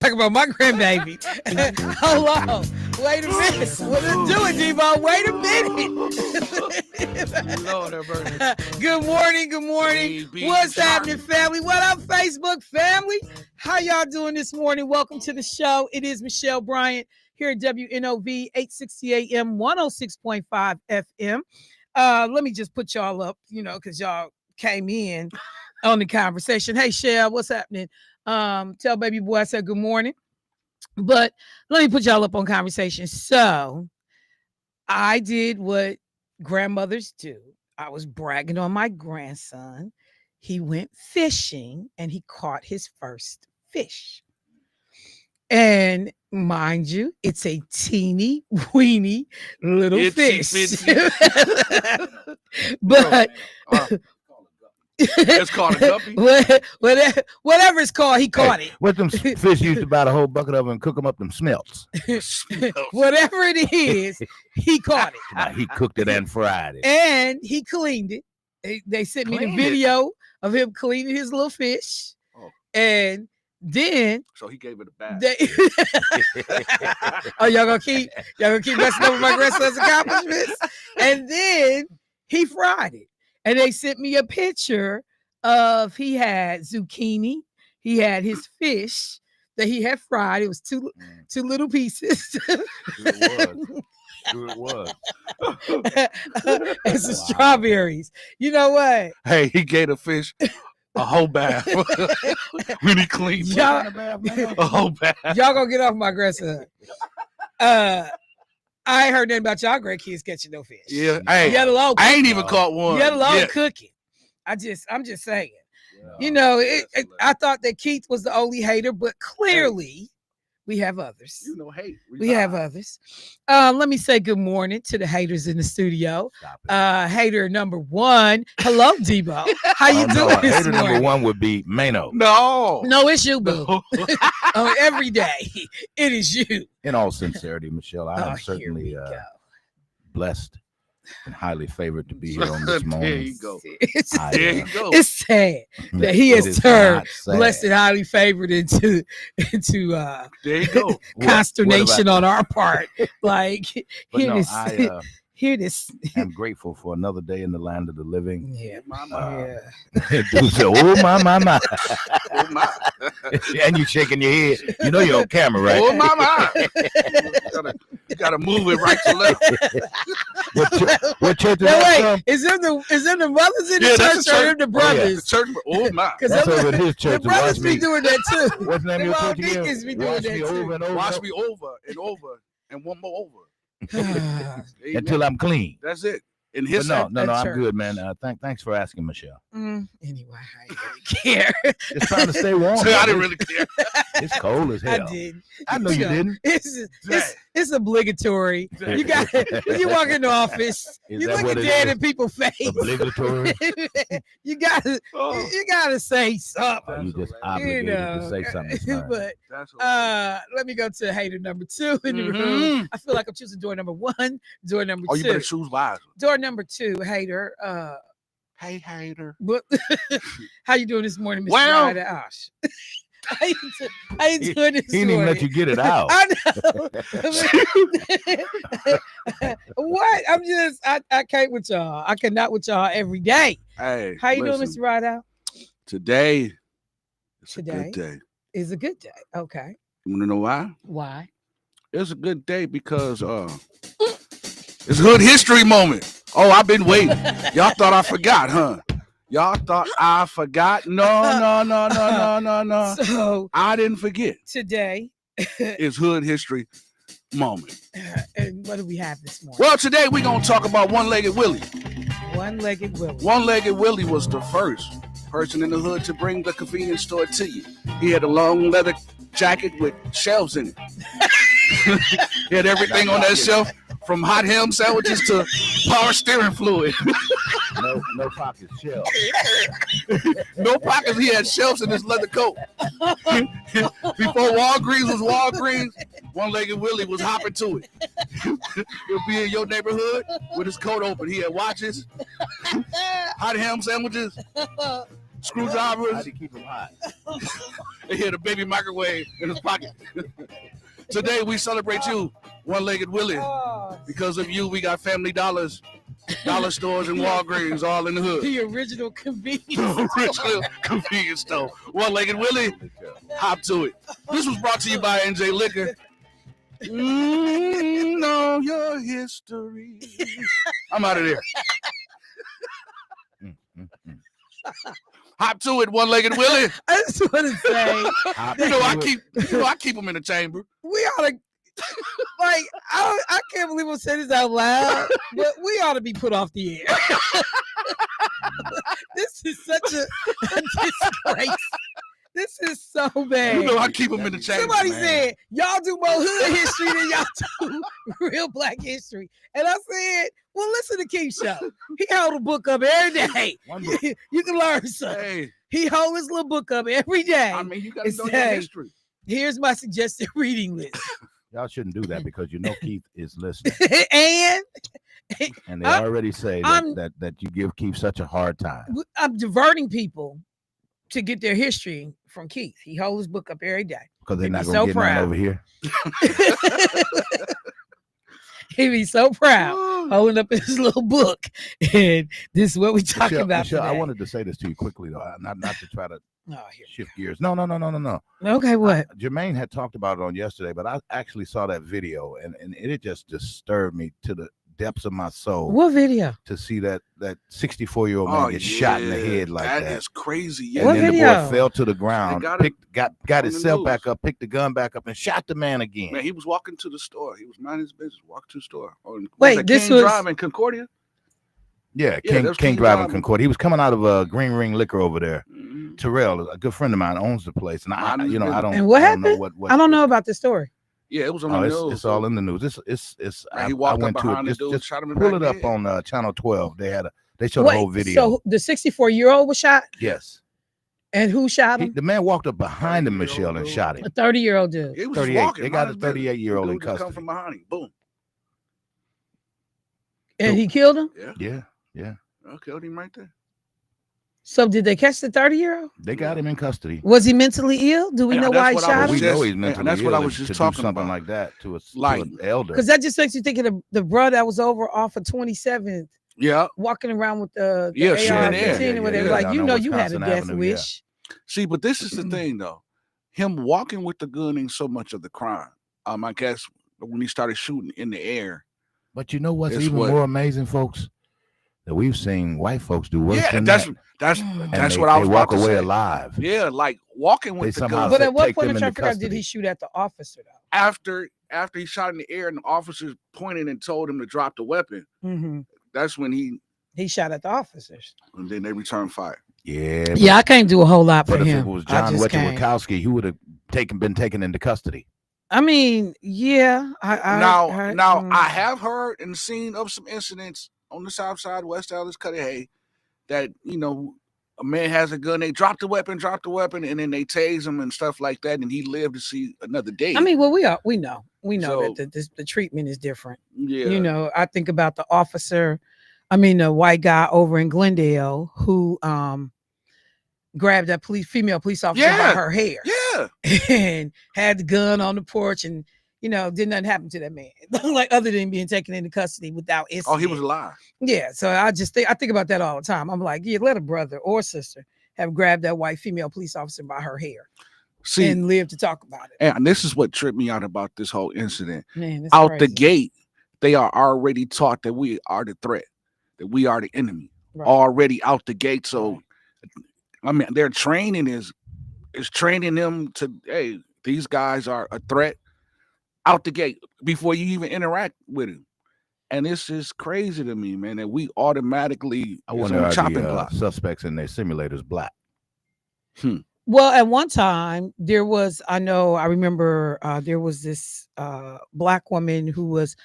Talk about my grandbaby. Hold on. Wait a minute. What are you doing, Debo? Wait a minute. Lord have mercy. Good morning. Good morning. What's happening, family? What up, Facebook family? How y'all doing this morning? Welcome to the show. It is Michelle Bryant here at WNOV 860 AM 106.5 FM. Let me just put y'all up, because y'all came in on the conversation. Hey, Shell, what's happening? Tell baby boy I said good morning. But let me put y'all up on conversation. So I did what grandmothers do. I was bragging on my grandson. He went fishing and he caught his first fish. And mind you, it's a teeny weeny little fish. But it's called a guppy. Whatever it's called, he caught it. What them fish used to buy the whole bucket of and cook them up, them smelts. Whatever it is, he caught it. He cooked it and fried it. And he cleaned it. They sent me the video of him cleaning his little fish. Oh. And then so he gave it a bath. Oh, y'all gonna keep messing up with my grandson's accomplishments? And then he fried it. And they sent me a picture of he had zucchini. He had his fish that he had fried. It was two little pieces. It was. And some strawberries. You know what? Hey, he gave the fish a whole bath when he cleaned y'all, a whole bath. Y'all gonna get off my grandson. I ain't heard nothing about y'all grandkids catching no fish. Yeah, hey, I ain't even caught one. Let alone cooking. I'm just saying. Yeah, I thought that Keith was the only hater, but clearly we have others. Hate. We have others. Let me say good morning to the haters in the studio. Hater number one. Hello, Debo. How you doing this hater morning? Number one would be Mano. No, it's you, boo. Every day, it is you. In all sincerity, Michelle, I am certainly blessed and highly favored to be here on this moment. There you go. There you go. It's sad that he has turned blessed and highly favored into there you go. consternation on our part. Like, hear this. I'm grateful for another day in the land of the living. Yeah, oh my. Oh my. And you shaking your head. You know you're on camera, right? Oh my. You gotta move it right to left. What church is that? Is there the mothers in the church or the brothers? The church. Oh my. That's over his church. The brothers be doing that too. What's the name of your church again? Be doing that too. Watch me over and over and one more over. Until I'm clean. That's it. In his no, I'm good, man. Thanks for asking, Michelle. Anyway, I didn't really care. Just trying to stay warm. I didn't really care. It's cold as hell. I did. I know you didn't. It's obligatory. You got when you walk in the office, you look at dead in people's face. Obligatory. you gotta say something. You just obligated to say something. But let me go to hater number two in the room. I feel like I'm choosing door number one, door number two. You better choose wisely. Door number two, hater. Hey, hater. How you doing this morning, Mr. Well, Ash? How you doing this morning? He didn't even let you get it out. I know. What? I can't with y'all. I cannot with y'all every day. Hey, how you doing, Mr. Rideout? Today, a good day. It's a good day. Okay. You want to know why? Why? It's a good day because it's Hood History Moment. Oh, I've been waiting. Y'all thought I forgot, huh? Y'all thought I forgot? No. So I didn't forget. Today is Hood History Moment. And what do we have this morning? Well, today we're going to talk about One-Legged Willie. One-Legged Willie. One-Legged Willie was the first person in the hood to bring the convenience store to you. He had a long leather jacket with shelves in it. He had everything on that shelf, from hot ham sandwiches to power steering fluid. No pockets, shelves. No pockets. He had shelves in his leather coat. Before Walgreens was Walgreens, One-Legged Willie was hopping to it. He'll be in your neighborhood with his coat open. He had watches, hot ham sandwiches, screwdrivers. How do you keep them hot? and he had a baby microwave in his pocket. Today we celebrate you, One-Legged Willie. Because of you, we got Family Dollars, dollar stores, and Walgreens all in the hood. The original convenience. The original convenience store. One-Legged Willie, hop to it. This was brought to you by NJ Liquor. Know your history. I'm out of there. Hop to it, One-Legged Willie. I just want to say, I keep them in the chamber. we ought to, like, I can't believe I'm saying this out loud, but we ought to be put off the air. This is such a disgrace. This is so bad. I keep them in the chamber. Somebody said, y'all do more hood history than y'all do real black history. And I said, well, listen to Keith's show. He hold a book up every day. You can learn something. Hey. He hold his little book up every day. I mean, you got to know your history. Here's my suggested reading list. Y'all shouldn't do that because you know Keith is listening. And they already say that you give Keith such a hard time. I'm diverting people to get their history from Keith. He holds his book up every day. Because they're not going to get none over here. He'd be so proud holding up his little book. And this is what we're talking about Michelle, today. I wanted to say this to you quickly, though, not to try to shift gears. No. Okay, what? Jermaine had talked about it on yesterday, but I actually saw that video, and it just disturbed me to the depths of my soul. What video? To see that 64-year-old man get shot in the head like that. That is crazy. Yeah. And then the boy fell to the ground, got himself back up, picked the gun back up, and shot the man again. Man, he was walking to the store. He was minding his business, walking to the store. Wait, this was driving Concordia? Yeah, King driving Concordia. He was coming out of Green Ring Liquor over there. Mm-hmm. Terrell, a good friend of mine, owns the place, and I don't. And what happened? I don't know about the story. Yeah, it was on the news. It's all in the news. It's. He walked up behind the dude, shot him in the back. Pull it up on Channel 12. They showed the whole video. So the 64-year-old was shot? Yes. And who shot him? The man walked up behind him, Michelle, and shot him. A 30-year-old dude. He was 38. walking. They got a 38-year-old in custody. Come from behind him. Boom. And he killed him? Yeah. I killed him right there. So did they catch the 30-year-old? They got him in custody. Was he mentally ill? Do we know why he shot him? We know he's mentally ill. That's what I was just talking something about. Like that to an elder. Because that just makes you think of the brother that was over off of 27th. Yeah. Walking around with the AR-15 and whatever. Like, you know, you had a death wish. See, but this is the thing, though. Him walking with the gun ain't so much of the crime. I guess when he started shooting in the air. But you know what's even more amazing, folks? That we've seen white folks do worse than that's what I was walk about to away say. alive. Yeah, like walking with the gun. But at what point in traffic did he shoot at the officer, though? After he shot in the air and the officers pointed and told him to drop the weapon, that's when he shot at the officers. And then they returned fire. Yeah, I can't do a whole lot for him. If it was John Wachowski, he would have been taken into custody. I mean, yeah. I have heard and seen of some incidents on the south side, West Dallas, Cudahy, that, a man has a gun, they drop the weapon, and then they tase him and stuff like that, and he lived to see another day. I mean, well, we know that the treatment is different. Yeah. I think about the officer, the white guy over in Glendale who grabbed that female police officer by her hair. Yeah. And had the gun on the porch and, did nothing happen to that man. Like, other than being taken into custody without incident. Oh, he was alive. Yeah. So I think about that all the time. I'm like, let a brother or sister have grabbed that white female police officer by her hair. And live to talk about it. And this is what tripped me out about this whole incident. Man, out the gate, they are already taught that we are the threat, that we are the enemy. Right. Already out the gate. So, their training is training them to, hey, these guys are a threat out the gate before you even interact with them. And this is crazy to me, man, that we automatically I wonder are the suspects in their simulators black. Well, at one time there was, I remember there was this black woman who was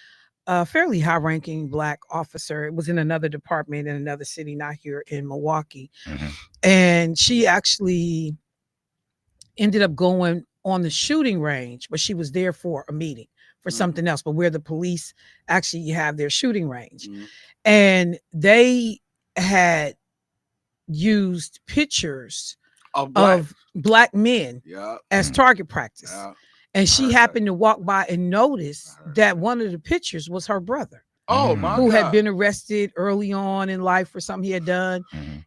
a fairly high-ranking black officer. It was in another department in another city, not here in Milwaukee. Mm-hmm. And she actually ended up going on the shooting range, but she was there for a meeting for something else, but where the police actually have their shooting range. Mm-hmm. And they had used pictures of black men as target practice. And she happened to walk by and notice that one of the pictures was her brother. Oh my who God. had been arrested early on in life for something he had done.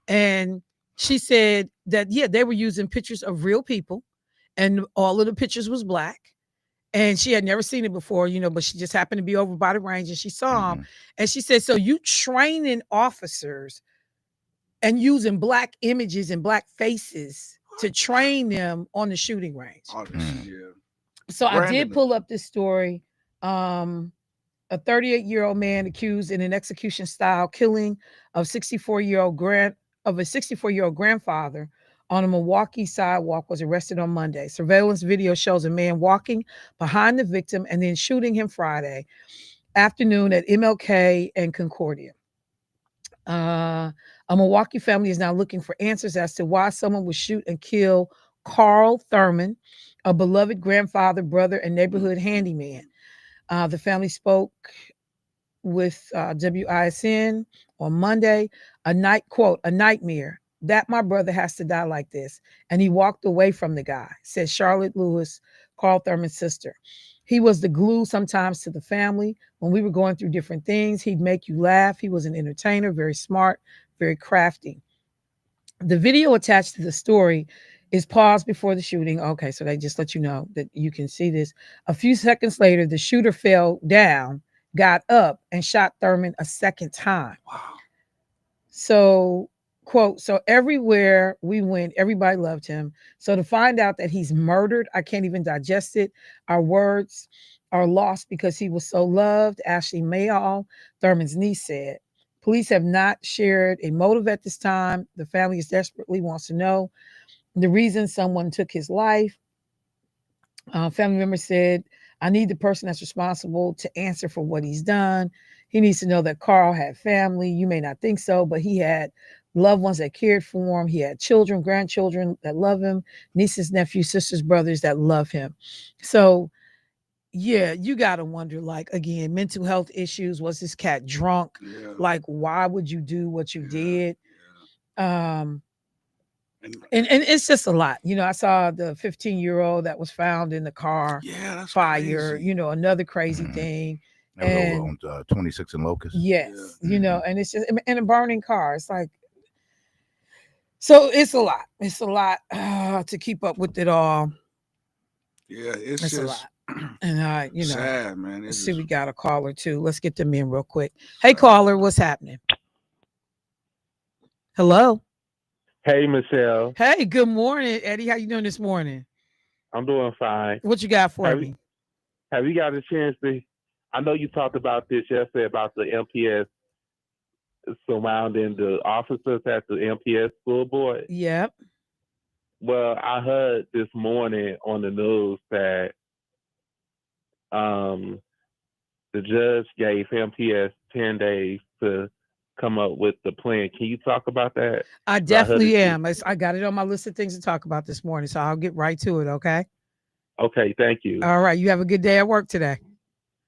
And she said that, yeah, they were using pictures of real people and all of the pictures was black. And she had never seen it before, you know, but she just happened to be over by the range and she saw him. And she said, so you training officers and using black images and black faces to train them on the shooting range. So I did pull up this story. A 38-year-old man accused in an execution-style killing of 64-year-old grandfather on a Milwaukee sidewalk was arrested on Monday. Surveillance video shows a man walking behind the victim and then shooting him Friday afternoon at MLK and Concordia. A Milwaukee family is now looking for answers as to why someone would shoot and kill Carl Thurman, a beloved grandfather, brother, and neighborhood handyman. The family spoke with WISN on Monday. A nightmare that my brother has to die like this. And he walked away from the guy, said Charlotte Lewis, Carl Thurman's sister. He was the glue sometimes to the family. When we were going through different things, he'd make you laugh. He was an entertainer, very smart, very crafty. The video attached to the story is paused before the shooting. Okay, so they just let you know that you can see this. A few seconds later, the shooter fell down, got up, and shot Thurman a second time. Wow. So, quote, so everywhere we went, everybody loved him. So to find out that he's murdered, I can't even digest it. Our words are lost because he was so loved, Ashley Mayall, Thurman's niece, said. Police have not shared a motive at this time. The family desperately wants to know the reason someone took his life. Family member said, I need the person that's responsible to answer for what he's done. He needs to know that Carl had family. You may not think so, but he had loved ones that cared for him. He had children, grandchildren that love him, nieces, nephews, sisters, brothers that love him. So, yeah, you got to wonder, like, again, mental health issues. Was this cat drunk? Yeah. Like, why would you do what you did? And it's just a lot. You know, I saw the 15-year-old that was found in the car. Yeah, that's fire. crazy. You know, another crazy thing. And over on 26 and Locust. Yes, you know, and it's just in a burning car. It's like, so it's a lot. It's a lot to keep up with it all. Yeah, it's just a lot. And you know, sad, man. Let's see, we got a caller too. Let's get them in real quick. Hey, caller, what's happening? Hello. Hey, Michelle. Hey, good morning, Eddie. How you doing this morning? I'm doing fine. What you got for me? Have you got a chance to? I know you talked about this yesterday about the MPS surrounding the officers at the MPS school board. Yep. Well, I heard this morning on the news that the judge gave MPS 10 days to come up with the plan. Can you talk about that? I definitely am. I got it on my list of things to talk about this morning, so I'll get right to it, okay? Okay, thank you. All right. You have a good day at work today.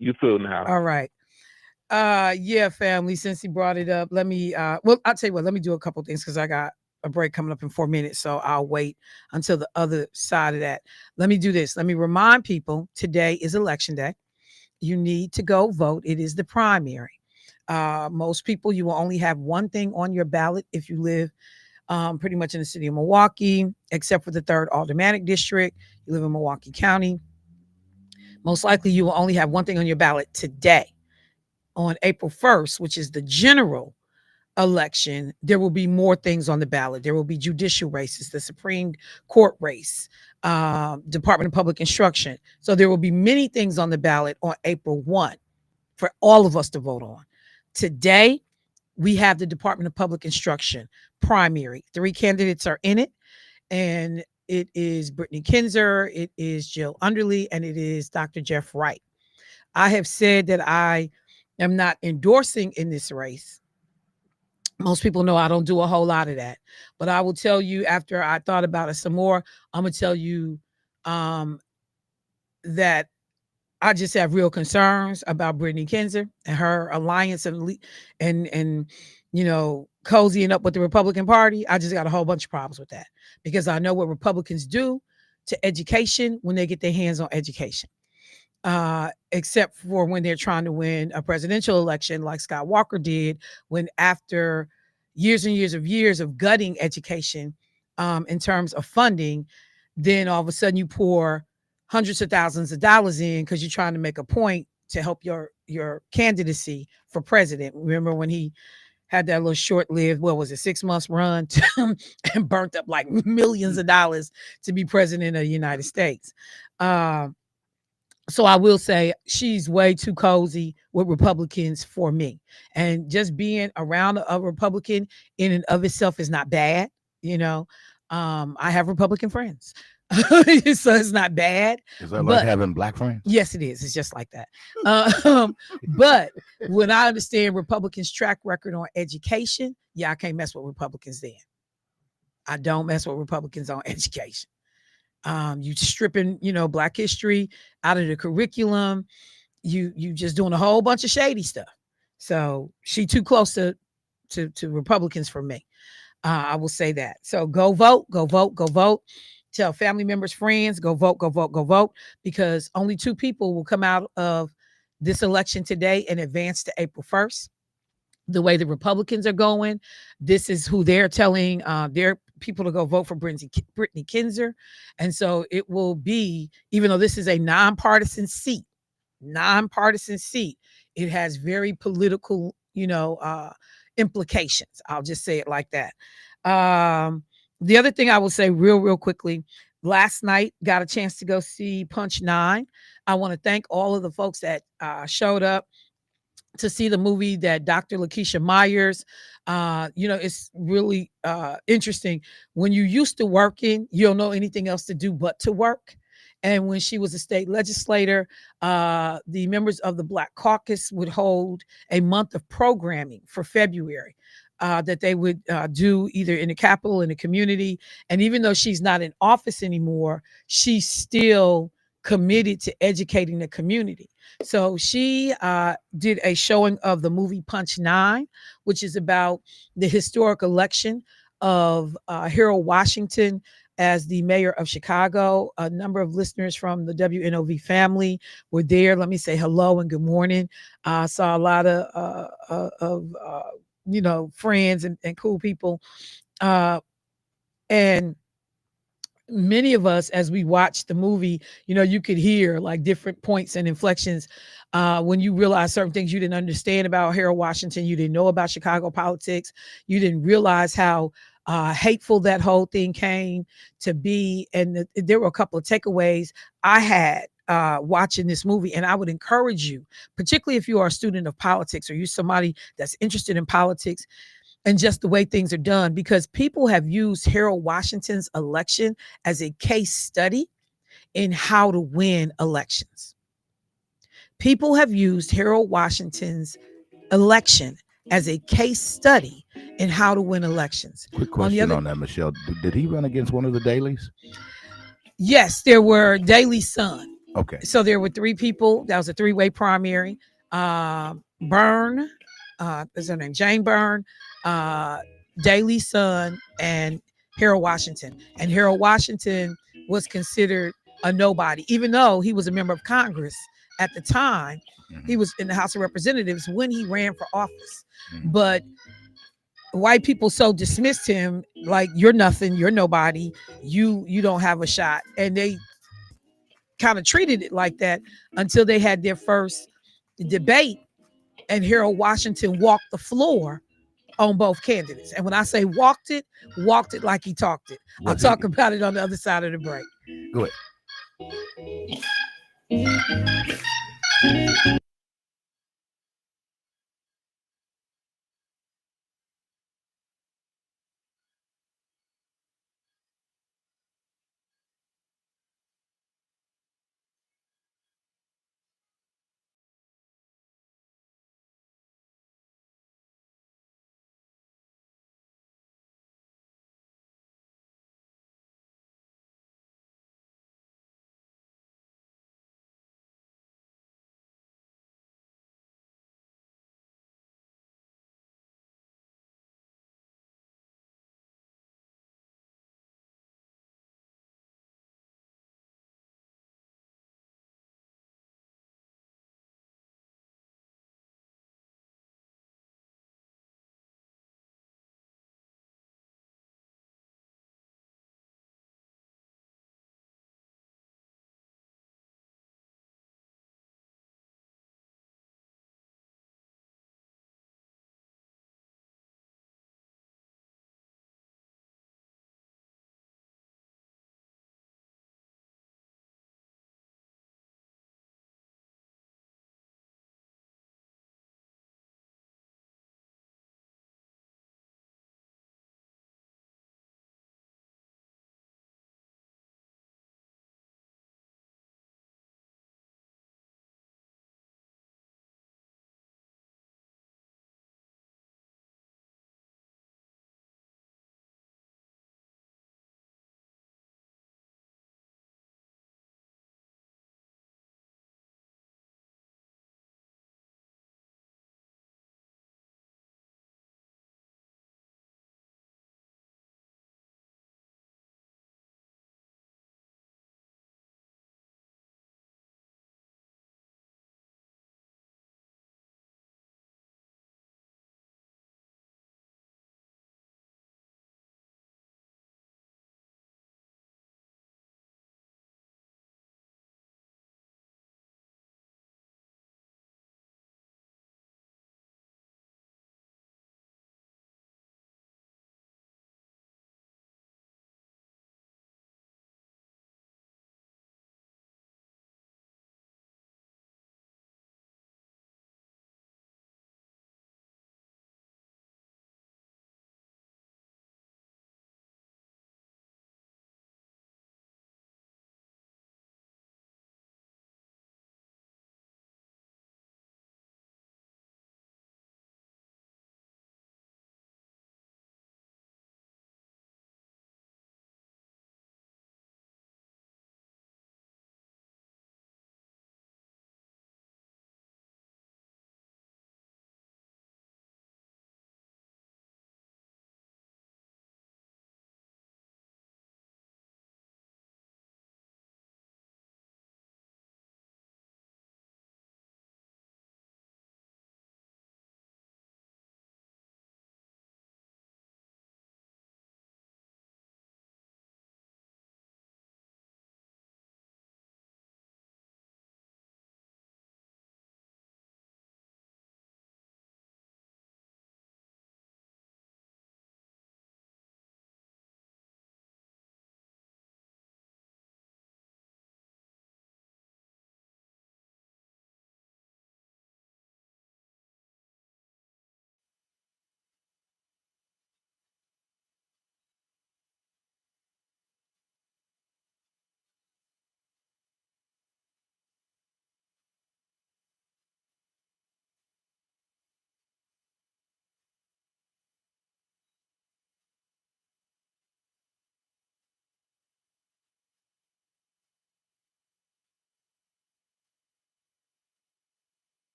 You too now. All right. Yeah, family, since he brought it up, let me well, I'll tell you what, let me do a couple things because I got a break coming up in 4 minutes. So I'll wait until the other side of that. Let me do this. Let me remind people today is election day. You need to go vote. It is the primary. Most people, you will only have one thing on your ballot if you live pretty much in the city of Milwaukee, except for the 3rd Aldermanic District. You live in Milwaukee County. Most likely you will only have one thing on your ballot today. On April 1st, which is the general election, there will be more things on the ballot. There will be judicial races, the Supreme Court race, Department of Public Instruction. So there will be many things on the ballot on April 1 for all of us to vote on. Today, we have the Department of Public Instruction primary. 3 candidates are in it, and it is Brittany Kinzer, it is Jill Underly, and it is Dr. Jeff Wright. I have said that I am not endorsing in this race. Most people know I don't do a whole lot of that, but I will tell you after I thought about it some more, I'm gonna tell you that I just have real concerns about Brittany Kinzer and her alliance and cozying up with the Republican Party. I just got a whole bunch of problems with that because I know what Republicans do to education when they get their hands on education. Except for when they're trying to win a presidential election, like Scott Walker did, when after years and years of gutting education in terms of funding, then all of a sudden you pour hundreds of thousands of dollars in because you're trying to make a point to help your candidacy for president. Remember when he had that little short-lived, what was it, 6 months run and burnt up like millions of dollars to be president of the United States. So I will say she's way too cozy with Republicans for me. And just being around a Republican in and of itself is not bad. You know, I have Republican friends. So it's not bad. Is that like having black friends? Yes, it is. It's just like that. But when I understand Republicans' track record on education, yeah, I can't mess with Republicans then. I don't mess with Republicans on education. You stripping, Black history out of the curriculum. You just doing a whole bunch of shady stuff. So she too close to Republicans for me. I will say that. So go vote, go vote, go vote. Tell family members, friends, go vote, go vote, go vote, because only 2 people will come out of this election today and advance to April 1st. The way the Republicans are going, this is who they're telling their people to go vote for Brittany Kinzer. And so it will be, even though this is a nonpartisan seat, it has very political, implications. I'll just say it like that. The other thing I will say real quickly, last night got a chance to go see Punch 9. I want to thank all of the folks that showed up to see the movie that Dr. Lakeisha Myers. It's really interesting. When you used to working, you don't know anything else to do but to work. And when she was a state legislator, the members of the Black Caucus would hold a month of programming for February that they would do either in the Capitol, in the community. And even though she's not in office anymore, she's still committed to educating the community. So she did a showing of the movie Punch 9, which is about the historic election of Harold Washington as the mayor of Chicago. A number of listeners from the WNOV family were there. Let me say hello and good morning. I saw a lot of friends and cool people. And many of us, as we watched the movie, you could hear like different points and inflections when you realize certain things you didn't understand about Harold Washington. You didn't know about Chicago politics. You didn't realize how hateful that whole thing came to be. And there were a couple of takeaways I had watching this movie. And I would encourage you, particularly if you are a student of politics or you're somebody that's interested in politics, and just the way things are done, because people have used Harold Washington's election as a case study in how to win elections. People have used Harold Washington's election as a case study in how to win elections. Quick question on that, Michelle. Did he run against one of the dailies? Yes, there were Daily Sun. Okay. So there were 3 people. That was a 3-way primary. Byrne, is her name? Jane Byrne, Daily Sun, and Harold Washington. And Harold Washington was considered a nobody, even though he was a member of Congress at the time. Mm-hmm. He was in the House of Representatives when he ran for office. Mm-hmm. But white people so dismissed him, like, you're nothing, you're nobody, you don't have a shot. And they kind of treated it like that until they had their first debate, and Harold Washington walked the floor on both candidates. And when I say walked it like he talked it. I'll talk about it on the other side of the break. Go ahead.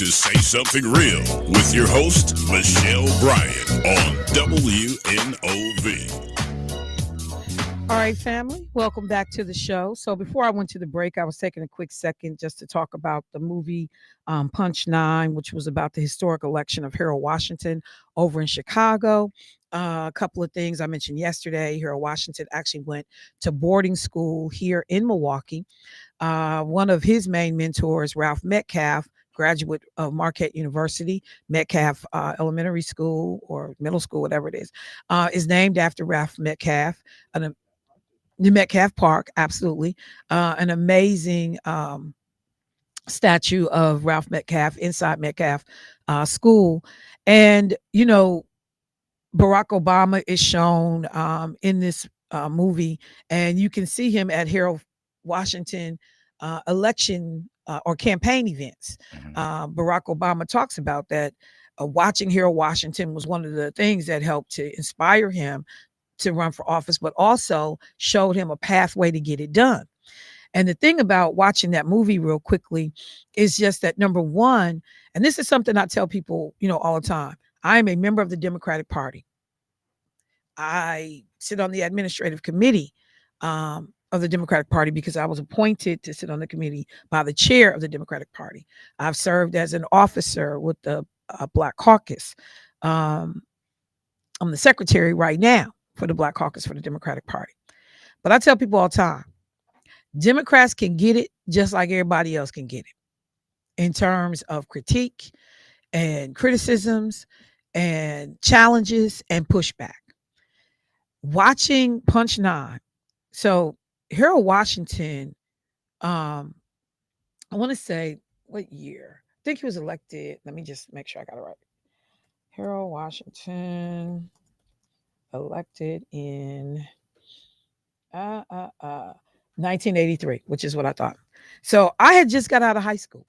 to Say Something Real with your host, Michelle Bryant, on WNOV. All right, family, welcome back to the show. So before I went to the break, I was taking a quick second just to talk about the movie Punch 9, which was about the historic election of Harold Washington over in Chicago. A couple of things I mentioned yesterday. Harold Washington actually went to boarding school here in Milwaukee. One of his main mentors, Ralph Metcalf, graduate of Marquette University, Metcalf Elementary School or middle school, whatever it is named after Ralph Metcalf. The Metcalf Park, absolutely. An amazing statue of Ralph Metcalf inside Metcalf School. And, you know, Barack Obama is shown in this movie, and you can see him at Harold Washington election or campaign events. Barack Obama talks about that. Watching Harold Washington was one of the things that helped to inspire him to run for office, but also showed him a pathway to get it done. And the thing about watching that movie real quickly is just that, number one, and this is something I tell people, you know, all the time. I am a member of the Democratic Party. I sit on the administrative committee of the Democratic Party because I was appointed to sit on the committee by the chair of the Democratic Party. I've served as an officer with the Black Caucus. I'm the secretary right now for the Black Caucus for the Democratic Party. But I tell people all the time, Democrats can get it just like everybody else can get it in terms of critique and criticisms and challenges and pushback. Watching Punch 9. So Harold Washington, I want to say what year? I think he was elected. Let me just make sure I got it right. Harold Washington elected in 1983, which is what I thought. So I had just got out of high school.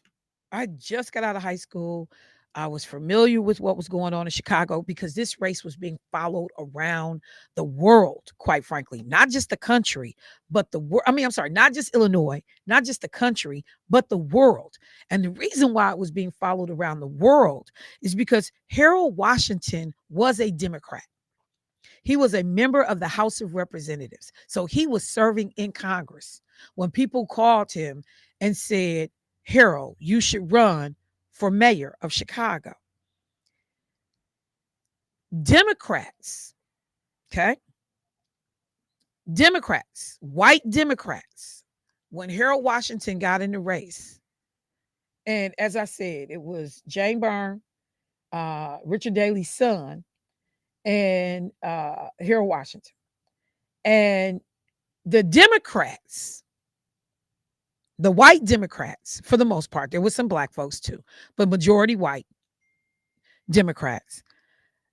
I was familiar with what was going on in Chicago because this race was being followed around the world, quite frankly, not just the country, but the world. Not just Illinois, not just the country, but the world. And the reason why it was being followed around the world is because Harold Washington was a Democrat. He was a member of the House of Representatives. So he was serving in Congress when people called him and said, Harold, you should run for mayor of Chicago. Democrats, white Democrats, when Harold Washington got in the race, and as I said, it was Jane Byrne, Richard Daley's son, and Harold Washington. And the Democrats, the white Democrats, for the most part, there was some black folks too, but majority white Democrats,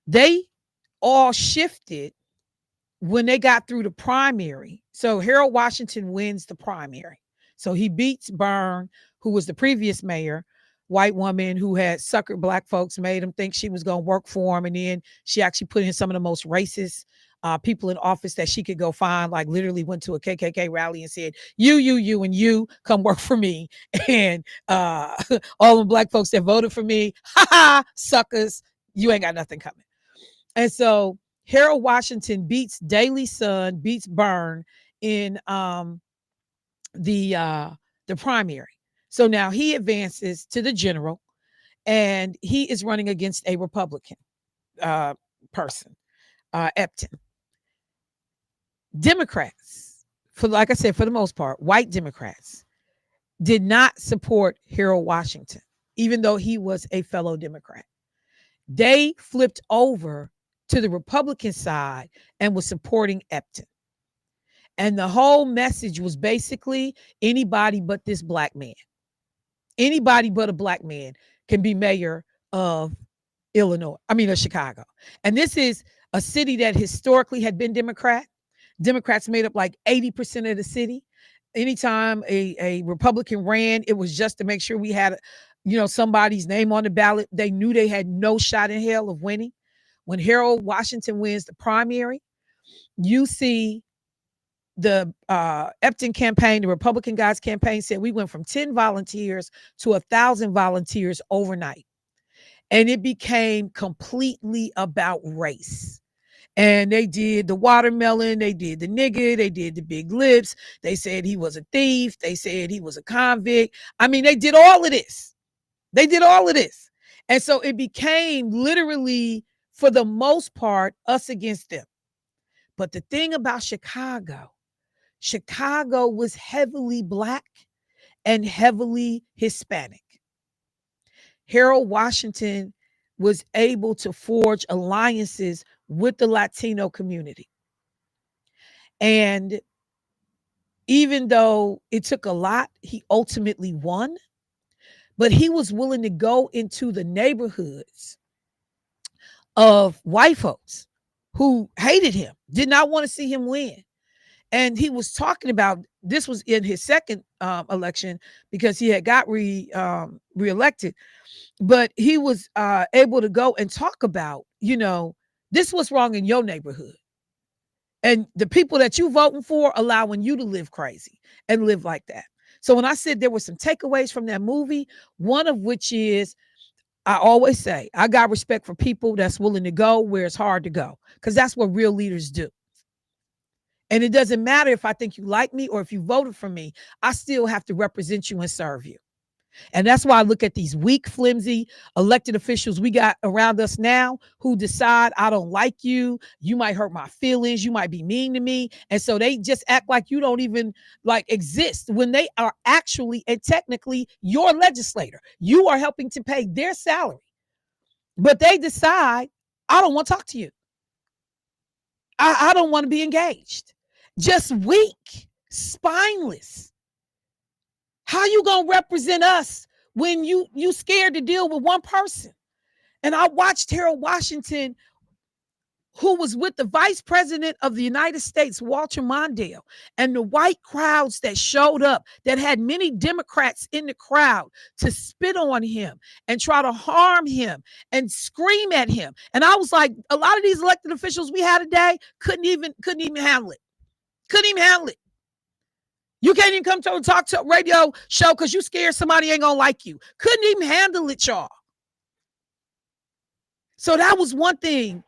they all shifted when they got through the primary. So Harold Washington wins the primary. So he beats Byrne, who was the previous mayor, white woman who had suckered black folks, made them think she was going to work for him. And then she actually put in some of the most racist people in office that she could go find, like literally went to a KKK rally and said, you, and you come work for me. And all the black folks that voted for me, suckers, you ain't got nothing coming. And so Harold Washington beats Daley's son, beats Byrne in the primary. So now he advances to the general, and he is running against a Republican person, Epton. Democrats, like I said, for the most part, white Democrats did not support Harold Washington, even though he was a fellow Democrat. They flipped over to the Republican side and was supporting Epton. And the whole message was basically anybody but this black man. Anybody but a black man can be mayor of Chicago. And this is a city that historically had been Democrat. Democrats made up like 80% of the city. Anytime a Republican ran, it was just to make sure we had, somebody's name on the ballot. They knew they had no shot in hell of winning. When Harold Washington wins the primary, you see the Epton campaign, the Republican guys campaign said we went from 10 volunteers to 1,000 volunteers overnight. And it became completely about race. And they did the watermelon, they did the nigger, they did the big lips. They said he was a thief. They said he was a convict. I mean, they did all of this. They did all of this. And so it became literally, for the most part, us against them. But the thing about Chicago was heavily Black and heavily Hispanic. Harold Washington was able to forge alliances with the Latino community. And even though it took a lot, he ultimately won. But he was willing to go into the neighborhoods of white folks who hated him, did not want to see him win. And he was talking about, this was in his second election because he had got reelected. But he was able to go and talk about, this was wrong in your neighborhood. And the people that you voting for allowing you to live crazy and live like that. So when I said there were some takeaways from that movie, one of which is, I always say, I got respect for people that's willing to go where it's hard to go, because that's what real leaders do. And it doesn't matter if I think you like me or if you voted for me, I still have to represent you and serve you. And that's why I look at these weak, flimsy elected officials we got around us now who decide, I don't like you. You might hurt my feelings. You might be mean to me. And so they just act like you don't even exist when they are actually and technically your legislator. You are helping to pay their salary. But they decide, I don't want to talk to you. I don't want to be engaged. Just weak, spineless. How you gonna represent us when you scared to deal with one person? And I watched Harold Washington, who was with the Vice President of the United States, Walter Mondale, and the white crowds that showed up that had many Democrats in the crowd to spit on him and try to harm him and scream at him. And I was like, a lot of these elected officials we had today couldn't even handle it. Couldn't even handle it. You can't even come to a talk to a radio show because you scared somebody ain't gonna like you. Couldn't even handle it, y'all. So that was one thing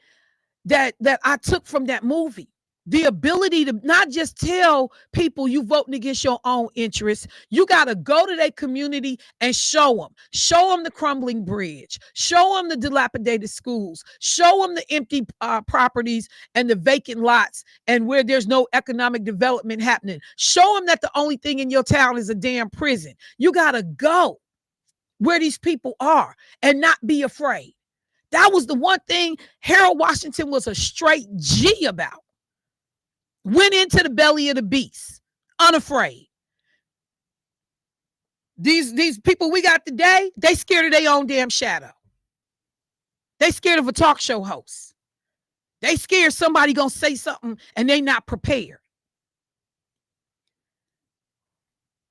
that I took from that movie. The ability to not just tell people you voting against your own interests. You got to go to their community and show them the crumbling bridge, show them the dilapidated schools, show them the empty properties and the vacant lots and where there's no economic development happening. Show them that the only thing in your town is a damn prison. You got to go where these people are and not be afraid. That was the one thing Harold Washington was a straight G about. Went into the belly of the beast, unafraid. These people we got today, they scared of their own damn shadow. They scared of a talk show host. They scared somebody gonna say something and they not prepared.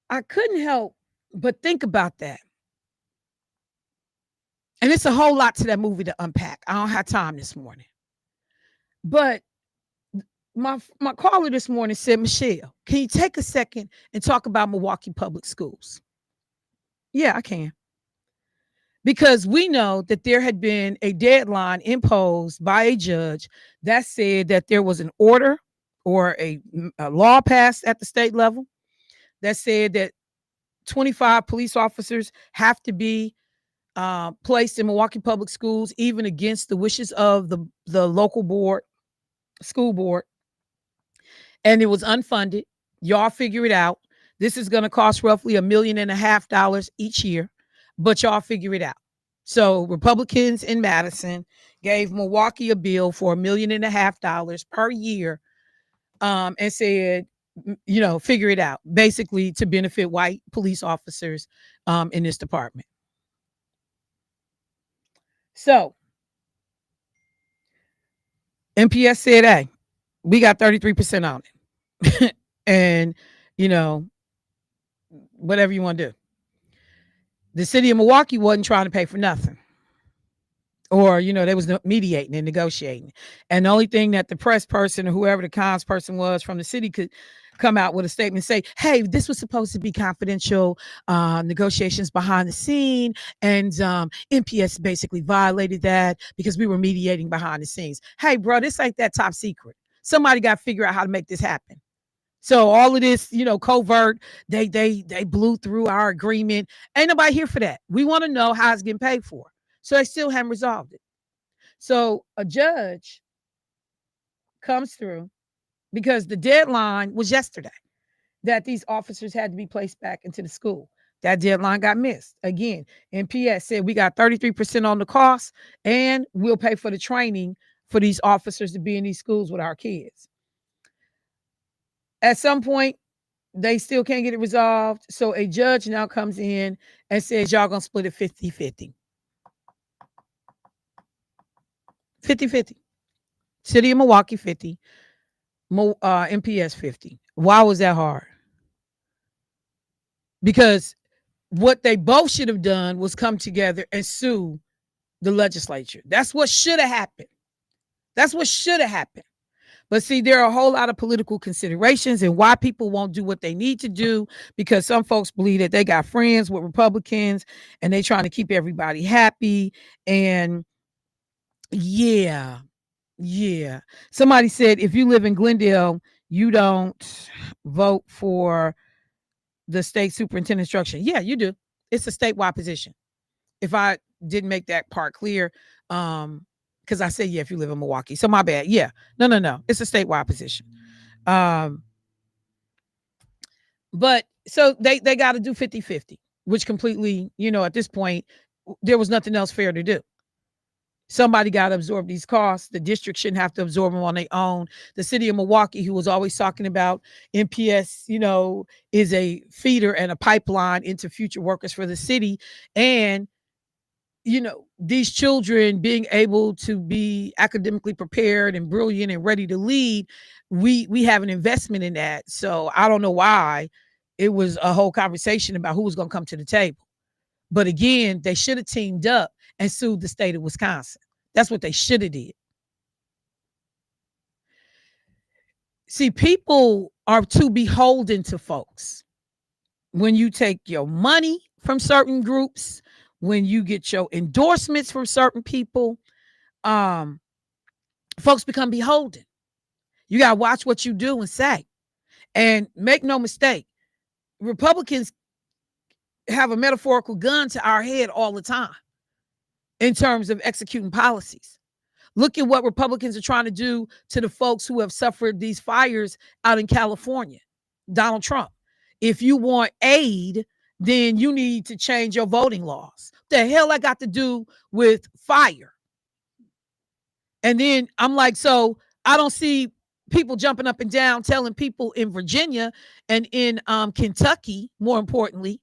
I couldn't help but think about that. And it's a whole lot to that movie to unpack. I don't have time this morning. But my caller this morning said, Michelle, can you take a second and talk about Milwaukee Public Schools? Yeah, I can. Because we know that there had been a deadline imposed by a judge that said that there was an order or a law passed at the state level that said that 25 police officers have to be placed in Milwaukee Public Schools, even against the wishes of the local board, school board. And it was unfunded. Y'all figure it out. This is going to cost roughly $1.5 million each year, but y'all figure it out. So Republicans in Madison gave Milwaukee a bill for $1.5 million per year and said, figure it out, basically to benefit white police officers in this department. So MPS said, hey, we got 33% on it. And, whatever you want to do. The city of Milwaukee wasn't trying to pay for nothing. Or, they was mediating and negotiating. And the only thing that the press person or whoever the comms person was from the city could come out with a statement, say, hey, this was supposed to be confidential negotiations behind the scene, and MPS basically violated that because we were mediating behind the scenes. Hey, bro, this ain't that top secret. Somebody got to figure out how to make this happen. So all of this, covert, they blew through our agreement. Ain't nobody here for that. We want to know how it's getting paid for. So they still haven't resolved it. So a judge comes through because the deadline was yesterday that these officers had to be placed back into the school. That deadline got missed. Again, MPS said we got 33% on the cost and we'll pay for the training for these officers to be in these schools with our kids. At some point, they still can't get it resolved. So a judge now comes in and says, y'all going to split it 50-50. 50-50. City of Milwaukee, 50. MPS, 50. Why was that hard? Because what they both should have done was come together and sue the legislature. That's what should have happened. That's what should have happened. But see, there are a whole lot of political considerations and why people won't do what they need to do, because some folks believe that they got friends with Republicans and they trying to keep everybody happy. And yeah. Somebody said, if you live in Glendale, you don't vote for the state superintendent instruction. Yeah, you do. It's a statewide position. If I didn't make that part clear, because I said, yeah, if you live in Milwaukee. So my bad. Yeah. No. It's a statewide position. But so they got to do 50-50, which completely, at this point, there was nothing else fair to do. Somebody got to absorb these costs. The district shouldn't have to absorb them on their own. The city of Milwaukee, who was always talking about MPS, is a feeder and a pipeline into future workers for the city. And, these children being able to be academically prepared and brilliant and ready to lead, we have an investment in that. So I don't know why it was a whole conversation about who was going to come to the table. But again, they should have teamed up and sued the state of Wisconsin. That's what they should have did. See, people are too beholden to folks. When you take your money from certain groups, when you get your endorsements from certain people, folks become beholden. You got to watch what you do and say. And make no mistake, Republicans have a metaphorical gun to our head all the time in terms of executing policies. Look at what Republicans are trying to do to the folks who have suffered these fires out in California. Donald Trump. If you want aid, then you need to change your voting laws. The hell that got to do with fire? And then I'm like, so I don't see people jumping up and down telling people in Virginia and in Kentucky, more importantly,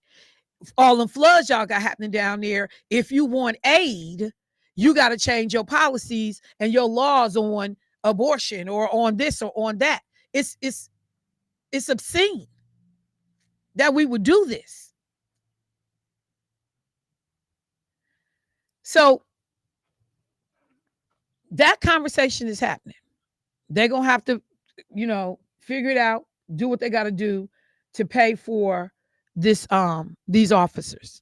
all them floods y'all got happening down there. If you want aid, you got to change your policies and your laws on abortion or on this or on that. It's obscene that we would do this. So that conversation is happening. They're going to have to, figure it out, do what they got to do to pay for this, these officers.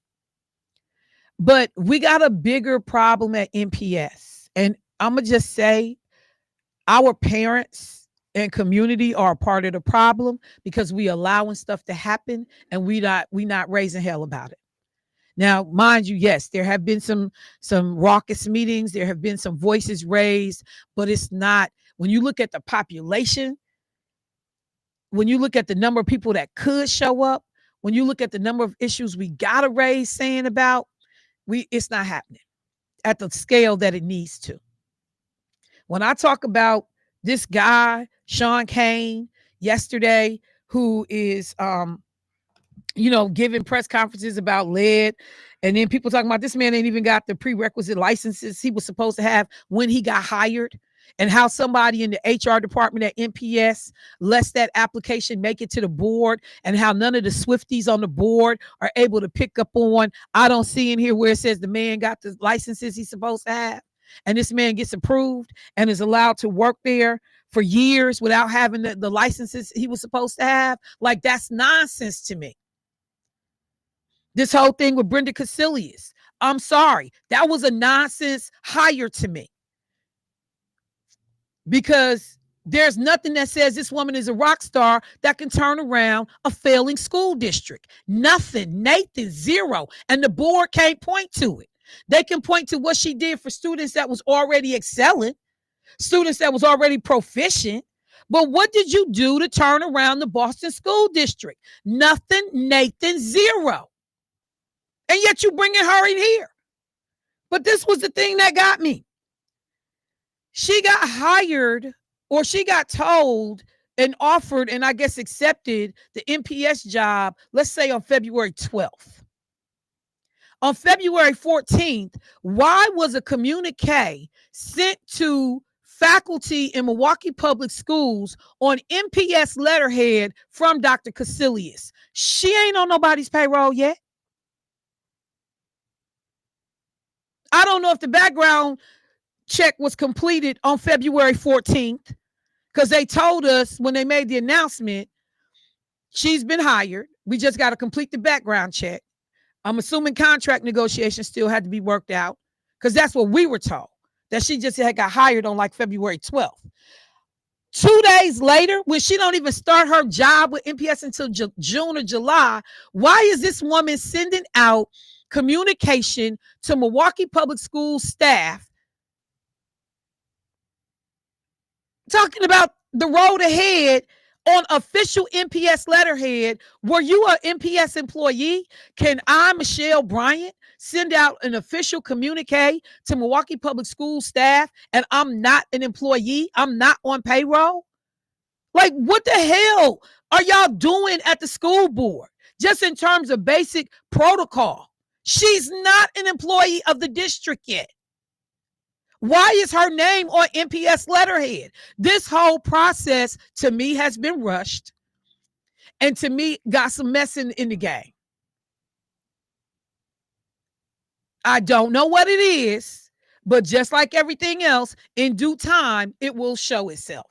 But we got a bigger problem at MPS. And I'm going to just say our parents and community are a part of the problem because we allowing stuff to happen and we not raising hell about it. Now, mind you, yes, there have been some raucous meetings. There have been some voices raised, but it's not, when you look at the population, when you look at the number of people that could show up, when you look at the number of issues we got to raise saying about, it's not happening at the scale that it needs to. When I talk about this guy, Sean Kane, yesterday, who is, giving press conferences about lead. And then people talking about this man ain't even got the prerequisite licenses he was supposed to have when he got hired, and how somebody in the HR department at MPS lets that application make it to the board, and how none of the Swifties on the board are able to pick up on. I don't see in here where it says the man got the licenses he's supposed to have. And this man gets approved and is allowed to work there for years without having the licenses he was supposed to have. Like, that's nonsense to me. This whole thing with Brenda Casilius, I'm sorry, that was a nonsense hire to me, because there's nothing that says this woman is a rock star that can turn around a failing school district. Nothing, Nathan, zero. And the board can't point to it. They can point to what she did for students that was already excelling, students that was already proficient. But what did you do to turn around the Boston school district? Nothing, Nathan, zero. And yet you bringing her in here. But this was the thing that got me. She got hired, or she got told and offered, and I guess accepted the MPS job, let's say on February 12th. On February 14th, why was a communique sent to faculty in Milwaukee Public Schools on MPS letterhead from Dr. Casilius? She ain't on nobody's payroll yet. I don't know if the background check was completed on February 14th, because they told us when they made the announcement, she's been hired. We just got to complete the background check. I'm assuming contract negotiations still had to be worked out, because that's what we were told, that she just had got hired on like February 12th. 2 days later, when she don't even start her job with MPS until June or July, why is this woman sending out communication to Milwaukee Public Schools staff talking about the road ahead on official MPS letterhead? Were you an MPS employee? Can I, Michelle Bryant, send out an official communique to Milwaukee Public Schools staff and I'm not an employee? I'm not on payroll? Like, what the hell are y'all doing at the school board? Just in terms of basic protocol. She's not an employee of the district yet. Why is her name on MPS letterhead? This whole process, to me, has been rushed, and to me, got some mess in the game. I don't know what it is, but just like everything else, in due time, it will show itself.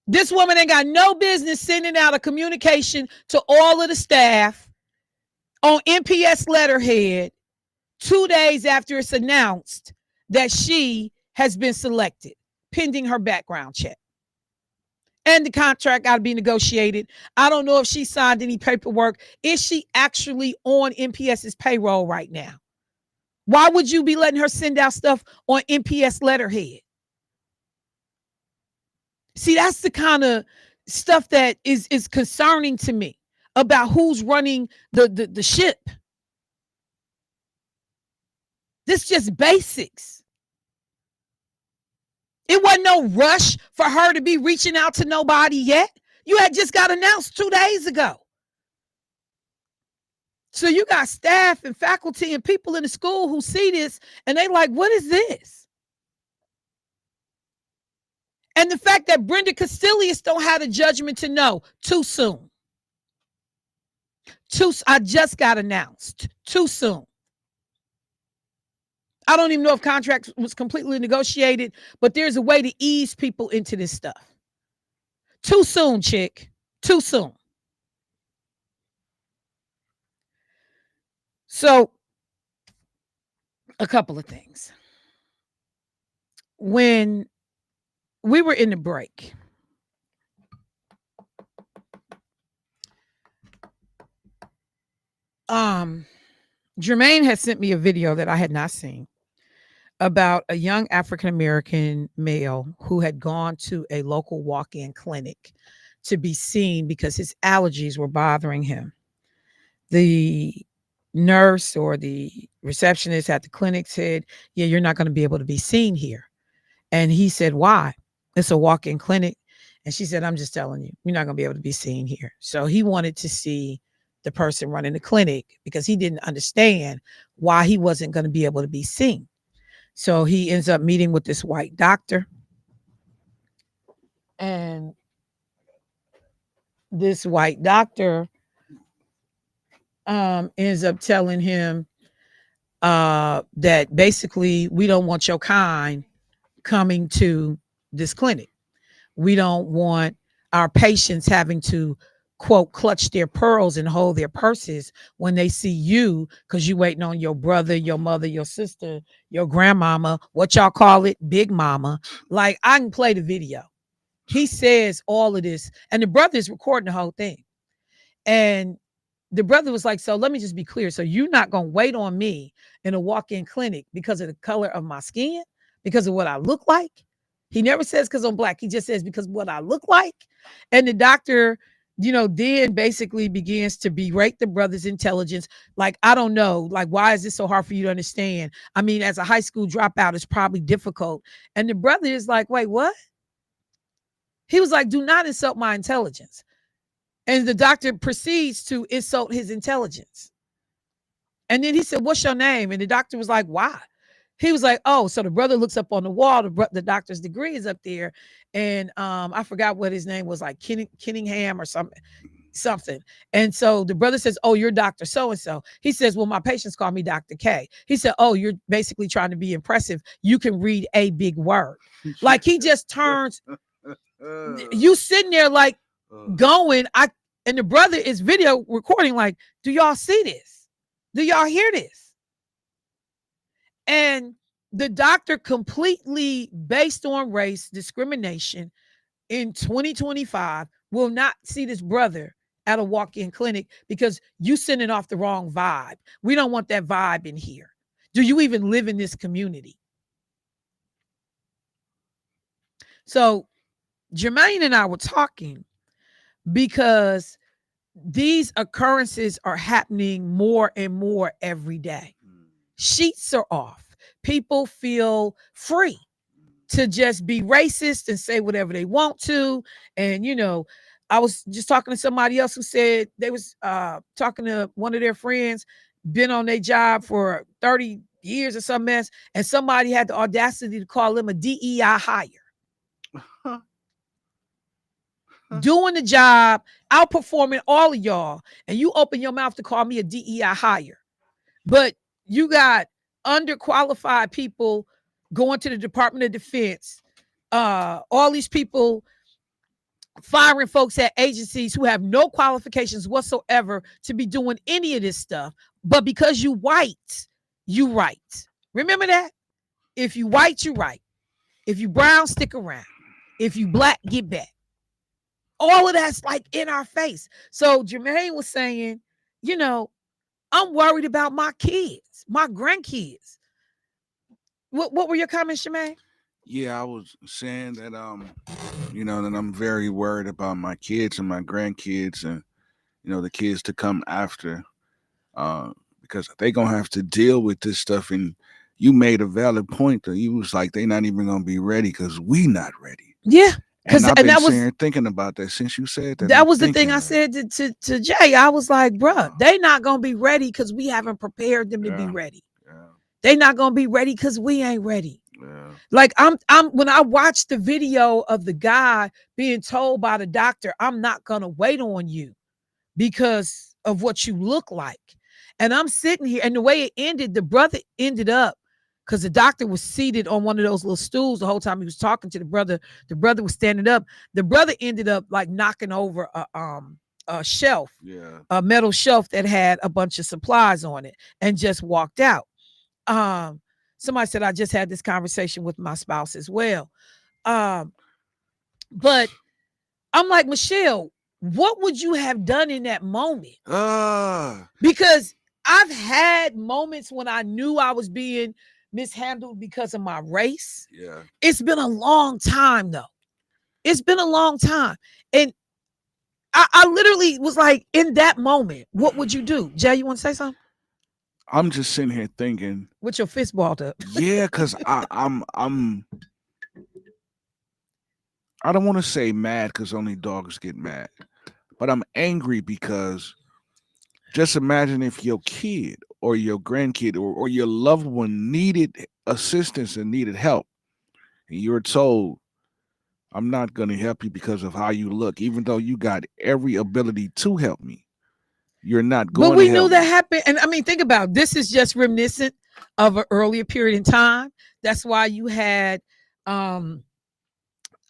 This woman ain't got no business sending out a communication to all of the staff on MPS letterhead 2 days after it's announced that she has been selected, pending her background check. And the contract got to be negotiated. I don't know if she signed any paperwork. Is she actually on MPS's payroll right now? Why would you be letting her send out stuff on MPS letterhead? See, that's the kind of stuff that is concerning to me about who's running the ship. This just basics. It wasn't no rush for her to be reaching out to nobody yet. You had just got announced 2 days ago. So you got staff and faculty and people in the school who see this and they like, what is this? And the fact that Brenda Casilius don't have the judgment to know, too soon. I just got announced, too soon. I don't even know if contract was completely negotiated, but there's a way to ease people into this stuff. Too soon, chick. Too soon. So, a couple of things. When we were in the break, Jermaine had sent me a video that I had not seen about a young African-American male who had gone to a local walk-in clinic to be seen because his allergies were bothering him. The nurse or the receptionist at the clinic said, yeah, you're not going to be able to be seen here. And he said, why? It's a walk-in clinic. And she said, I'm just telling you, you're not going to be able to be seen here. So he wanted to see the person running the clinic because he didn't understand why he wasn't going to be able to be seen. So he ends up meeting with this white doctor. And this white doctor ends up telling him that basically we don't want your kind coming to this clinic. We don't want our patients having to, quote, clutch their pearls and hold their purses when they see you, because you waiting on your brother, your mother, your sister, your grandmama, what y'all call it, big mama. Like, I can play the video. He says all of this, and the brother is recording the whole thing. And the brother was like, so let me just be clear. So you're not going to wait on me in a walk-in clinic because of the color of my skin, because of what I look like? He never says because I'm black. He just says because what I look like. And the doctor, then basically begins to berate the brother's intelligence. Like, I don't know, like, why is this so hard for you to understand? I mean, as a high school dropout, it's probably difficult. And the brother is like, wait, what? He was like, do not insult my intelligence. And the doctor proceeds to insult his intelligence. And then he said, what's your name? And the doctor was like, why? He was like, oh, so the brother looks up on the wall. The doctor's degree is up there. And I forgot what his name was, like Kenningham or something. And so the brother says, oh, you're Dr. So-and-so. He says, well, my patients call me Dr. K. He said, oh, you're basically trying to be impressive. You can read a big word. Like, he just turns, you sitting there like, going, and the brother is video recording, like, do y'all see this? Do y'all hear this? And the doctor, completely based on race discrimination in 2025, will not see this brother at a walk-in clinic because you sending off the wrong vibe. We don't want that vibe in here. Do you even live in this community? So Jermaine and I were talking, because these occurrences are happening more and more every day. Sheets are off. People feel free to just be racist and say whatever they want to. And, I was just talking to somebody else who said they was talking to one of their friends, been on their job for 30 years or some mess, and somebody had the audacity to call them a DEI hire. Doing the job, outperforming all of y'all, and you open your mouth to call me a DEI hire. But you got underqualified people going to the Department of Defense, all these people firing folks at agencies who have no qualifications whatsoever to be doing any of this stuff. But because you white, you right. Remember that? If you white, you right. If you brown, stick around. If you black, get back. All of that's like in our face. So Jermaine was saying, I'm worried about my kids, my grandkids. What were your comments, Jermaine? Yeah, I was saying that that I'm very worried about my kids and my grandkids and the kids to come after, because they gonna have to deal with this stuff. And you made a valid point that you was like, they not even gonna be ready because we not ready. Yeah. And I've been thinking about that since you said that. That was the thing I said to Jay. I was like, bruh, they not going to be ready because we haven't prepared them to be ready. Yeah. They not going to be ready because we ain't ready. Yeah. Like, I'm when I watched the video of the guy being told by the doctor, I'm not going to wait on you because of what you look like. And I'm sitting here, and the way it ended, the brother ended up, because the doctor was seated on one of those little stools the whole time he was talking to the brother. The brother was standing up. The brother ended up like knocking over a shelf, a metal shelf that had a bunch of supplies on it, and just walked out. Somebody said, I just had this conversation with my spouse as well. But I'm like, Michelle, what would you have done in that moment? Because I've had moments when I knew I was being mishandled because of my race. Yeah. It's been a long time though. It's been a long time. And I literally was like, in that moment, what would you do? Jay, you want to say something? I'm just sitting here thinking. With your fist balled up. Yeah, because I'm I don't want to say mad because only dogs get mad. But I'm angry because just imagine if your kid or your grandkid or your loved one needed assistance and needed help, and you're told, I'm not going to help you because of how you look, even though you got every ability to help me. You're not going to help me. But we knew that happened. And I mean, think about it. This is just reminiscent of an earlier period in time. That's why you had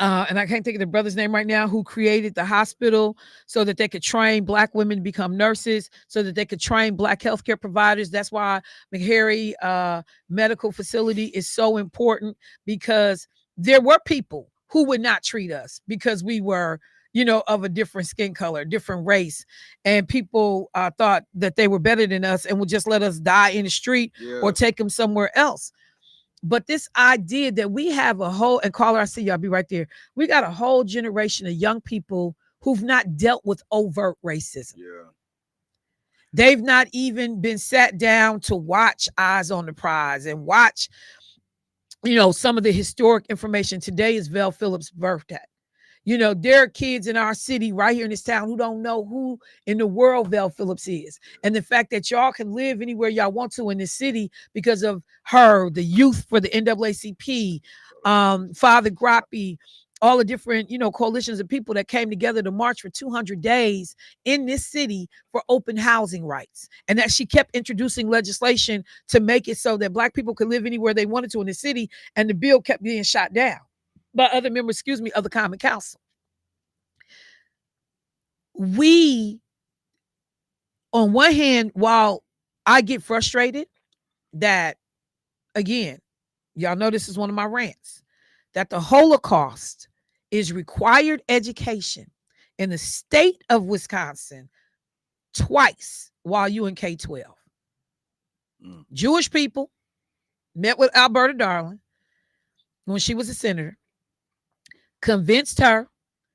and I can't think of the brother's name right now, who created the hospital so that they could train Black women to become nurses, so that they could train Black healthcare providers. That's why McHarry Medical Facility is so important, because there were people who would not treat us because we were, of a different skin color, different race. And people thought that they were better than us and would just let us die in the street or take them somewhere else. But this idea that we have a whole, and caller, I see you, I'll be right there. We got a whole generation of young people who've not dealt with overt racism. Yeah. They've not even been sat down to watch Eyes on the Prize and watch, some of the historic information. Today is Vel Phillips' birthday. There are kids in our city right here in this town who don't know who in the world Vel Phillips is. And the fact that y'all can live anywhere y'all want to in this city because of her, the youth for the NAACP, Father Grappi, all the different, coalitions of people that came together to march for 200 days in this city for open housing rights. And that she kept introducing legislation to make it so that Black people could live anywhere they wanted to in the city. And the bill kept being shot down by other members, of the Common Council. We, on one hand, while I get frustrated that, again, y'all know this is one of my rants, that the Holocaust is required education in the state of Wisconsin twice while you in K-12. Jewish people met with Alberta Darling when she was a senator, convinced her.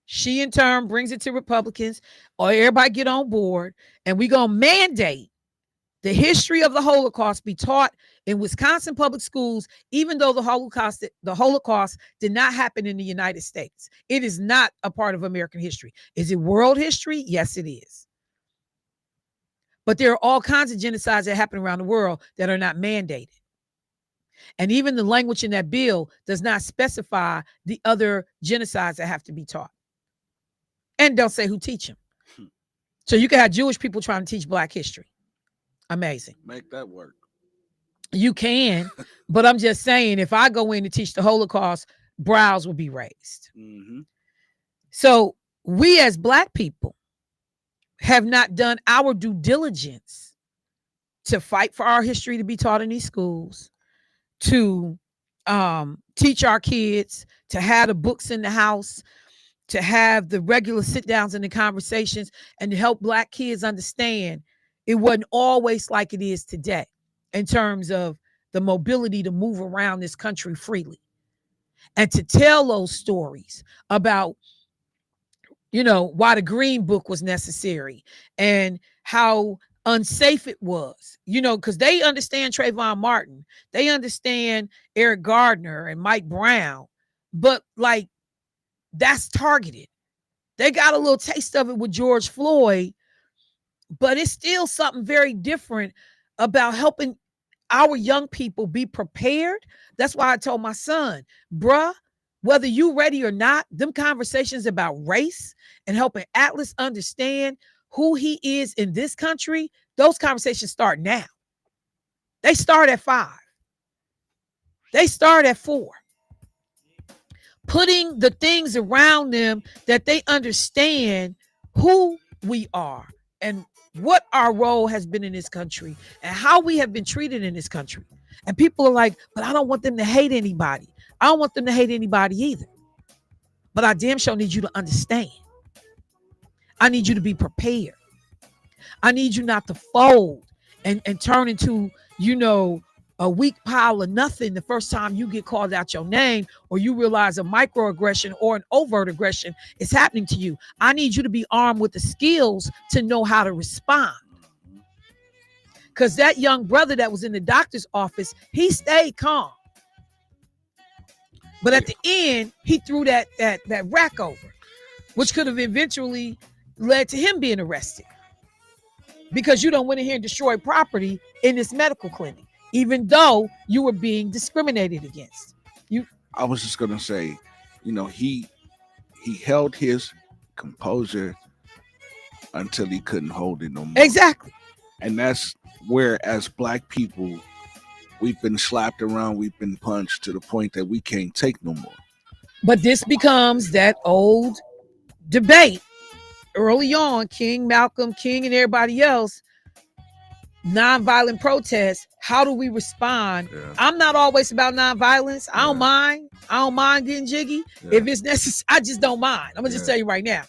She in turn brings it to Republicans, or everybody get on board, and we gonna mandate the history of the Holocaust be taught in Wisconsin public schools, even though the Holocaust did not happen in the United States. It is not a part of American history. Is it world history? Yes, it is. But there are all kinds of genocides that happen around the world that are not mandated. And even the language in that bill does not specify the other genocides that have to be taught. And don't say who teach them. So you can have Jewish people trying to teach Black history. Amazing. Make that work. You can, but I'm just saying, if I go in to teach the Holocaust, brows will be raised. Mm-hmm. So we as Black people have not done our due diligence to fight for our history to be taught in these schools, to teach our kids, to have the books in the house, to have the regular sit downs and the conversations, and to help Black kids understand it wasn't always like it is today in terms of the mobility to move around this country freely, and to tell those stories about, why the Green Book was necessary and how unsafe it was, because they understand Trayvon Martin, they understand Eric Gardner and Mike Brown, but that's targeted. They got a little taste of it with George Floyd, but it's still something very different about helping our young people be prepared. That's why I told my son, bruh, whether you ready or not, them conversations about race and helping Atlas understand who he is in this country, those conversations start now. They start at 5. They start at 4. Putting the things around them that they understand who we are and what our role has been in this country and how we have been treated in this country. And people are like, but I don't want them to hate anybody. I don't want them to hate anybody either. But I damn sure need you to understand. I need you to be prepared. I need you not to fold and turn into, a weak pile of nothing the first time you get called out your name, or you realize a microaggression or an overt aggression is happening to you. I need you to be armed with the skills to know how to respond. Because that young brother that was in the doctor's office, he stayed calm. But at the end, he threw that rack over, which could have eventually led to him being arrested. Because you don't went in here and destroyed property in this medical clinic, even though you were being discriminated against. I was just gonna say, he held his composure until he couldn't hold it no more. Exactly. And that's where, as Black people, we've been slapped around, we've been punched to the point that we can't take no more. But this becomes that old debate early on, King, Malcolm, King, and everybody else, nonviolent protests. How do we respond? Yeah. I'm not always about nonviolence. I don't mind. I don't mind getting jiggy. If it's necessary, I just don't mind. I'm gonna just tell you right now.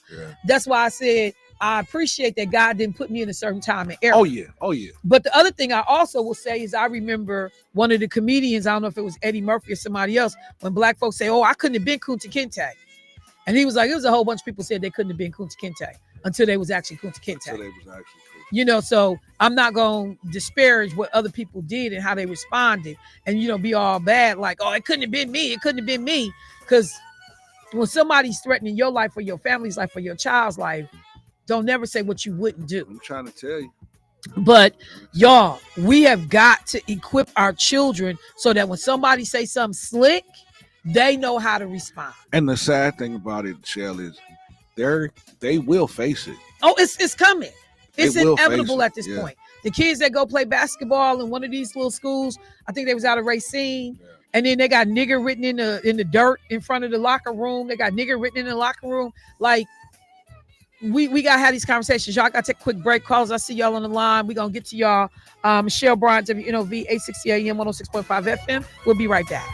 That's why I said I appreciate that God didn't put me in a certain time and era. Oh yeah. But the other thing I also will say is I remember one of the comedians, I don't know if it was Eddie Murphy or somebody else, when black folks say, oh, I couldn't have been Kunta Kinte. And he was like, it was a whole bunch of people said they couldn't have been Kunta Kinte until they was actually Kunta Kinte. You know, so I'm not going to disparage what other people did and how they responded and, you know, be all bad like, oh, it couldn't have been me. It couldn't have been me. Because when somebody's threatening your life or your family's life or your child's life, don't never say what you wouldn't do. I'm trying to tell you. But y'all, we have got to equip our children so that when somebody say something slick, they know how to respond. And the sad thing about it, Shell, is they will face it. Oh, it's coming. It's inevitable at this point. The kids that go play basketball in one of these little schools, I think they was out of Racine, and then they got nigger written in the dirt in front of the locker room. They got nigger written in the locker room. Like, we gotta have these conversations. Y'all gotta take a quick break. Calls, I see y'all on the line. We're gonna get to y'all. Michelle Bryant, WNOV 860 AM 106.5 FM. We'll be right back.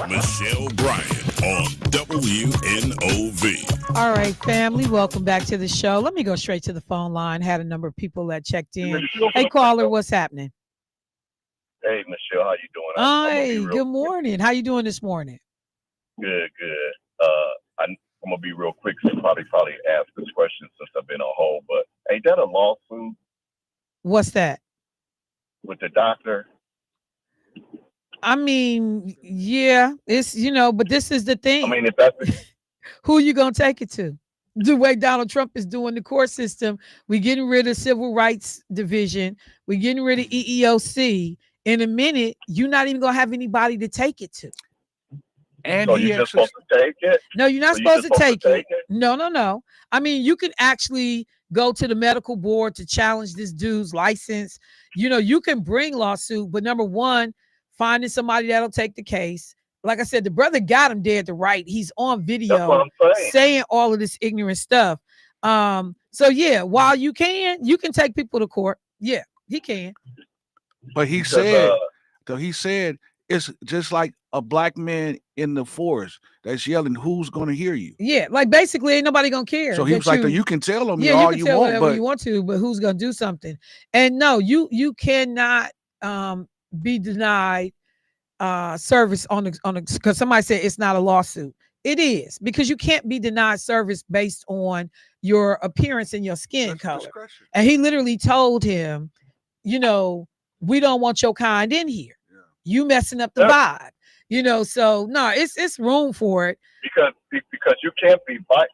Michelle Bryant on WNOV. All right, family, welcome back to the show. Let me go straight to the phone line. Had a number of people that checked in. Hey, caller, what's happening? Hey, Michelle, how you doing? Hey, good morning. How you doing this morning? Good. I'm gonna be real quick. So probably ask this question since I've been on hold. But ain't that a lawsuit What's that? with the doctor? I mean, yeah, it's but this is the thing. I mean, if that's who you gonna take it to? The way Donald Trump is doing the court system, we getting rid of Civil Rights Division, we getting rid of EEOC. In a minute, you're not even gonna have anybody to take it to. And so you're just supposed to take it? No, you're not supposed to take it. No. I mean, you can actually go to the medical board to challenge this dude's license. You can bring lawsuit, but number one, finding somebody that'll take the case. Like I said, the brother got him dead to right. He's on video saying all of this ignorant stuff. So yeah, while you can take people to court. Yeah, he can. But he said it's just like a black man in the forest that's yelling, "Who's going to hear you?" Yeah, like basically ain't nobody gonna care. So he was like, "You can tell them you all can you tell want, whatever you want to, but who's gonna do something?" And no, you cannot be denied service on because somebody said it's not a lawsuit. It is, because you can't be denied service based on your appearance and your skin color. And he literally told him, we don't want your kind in here. Yeah. You messing up the vibe. So no, it's room for it. Because you can't be biased.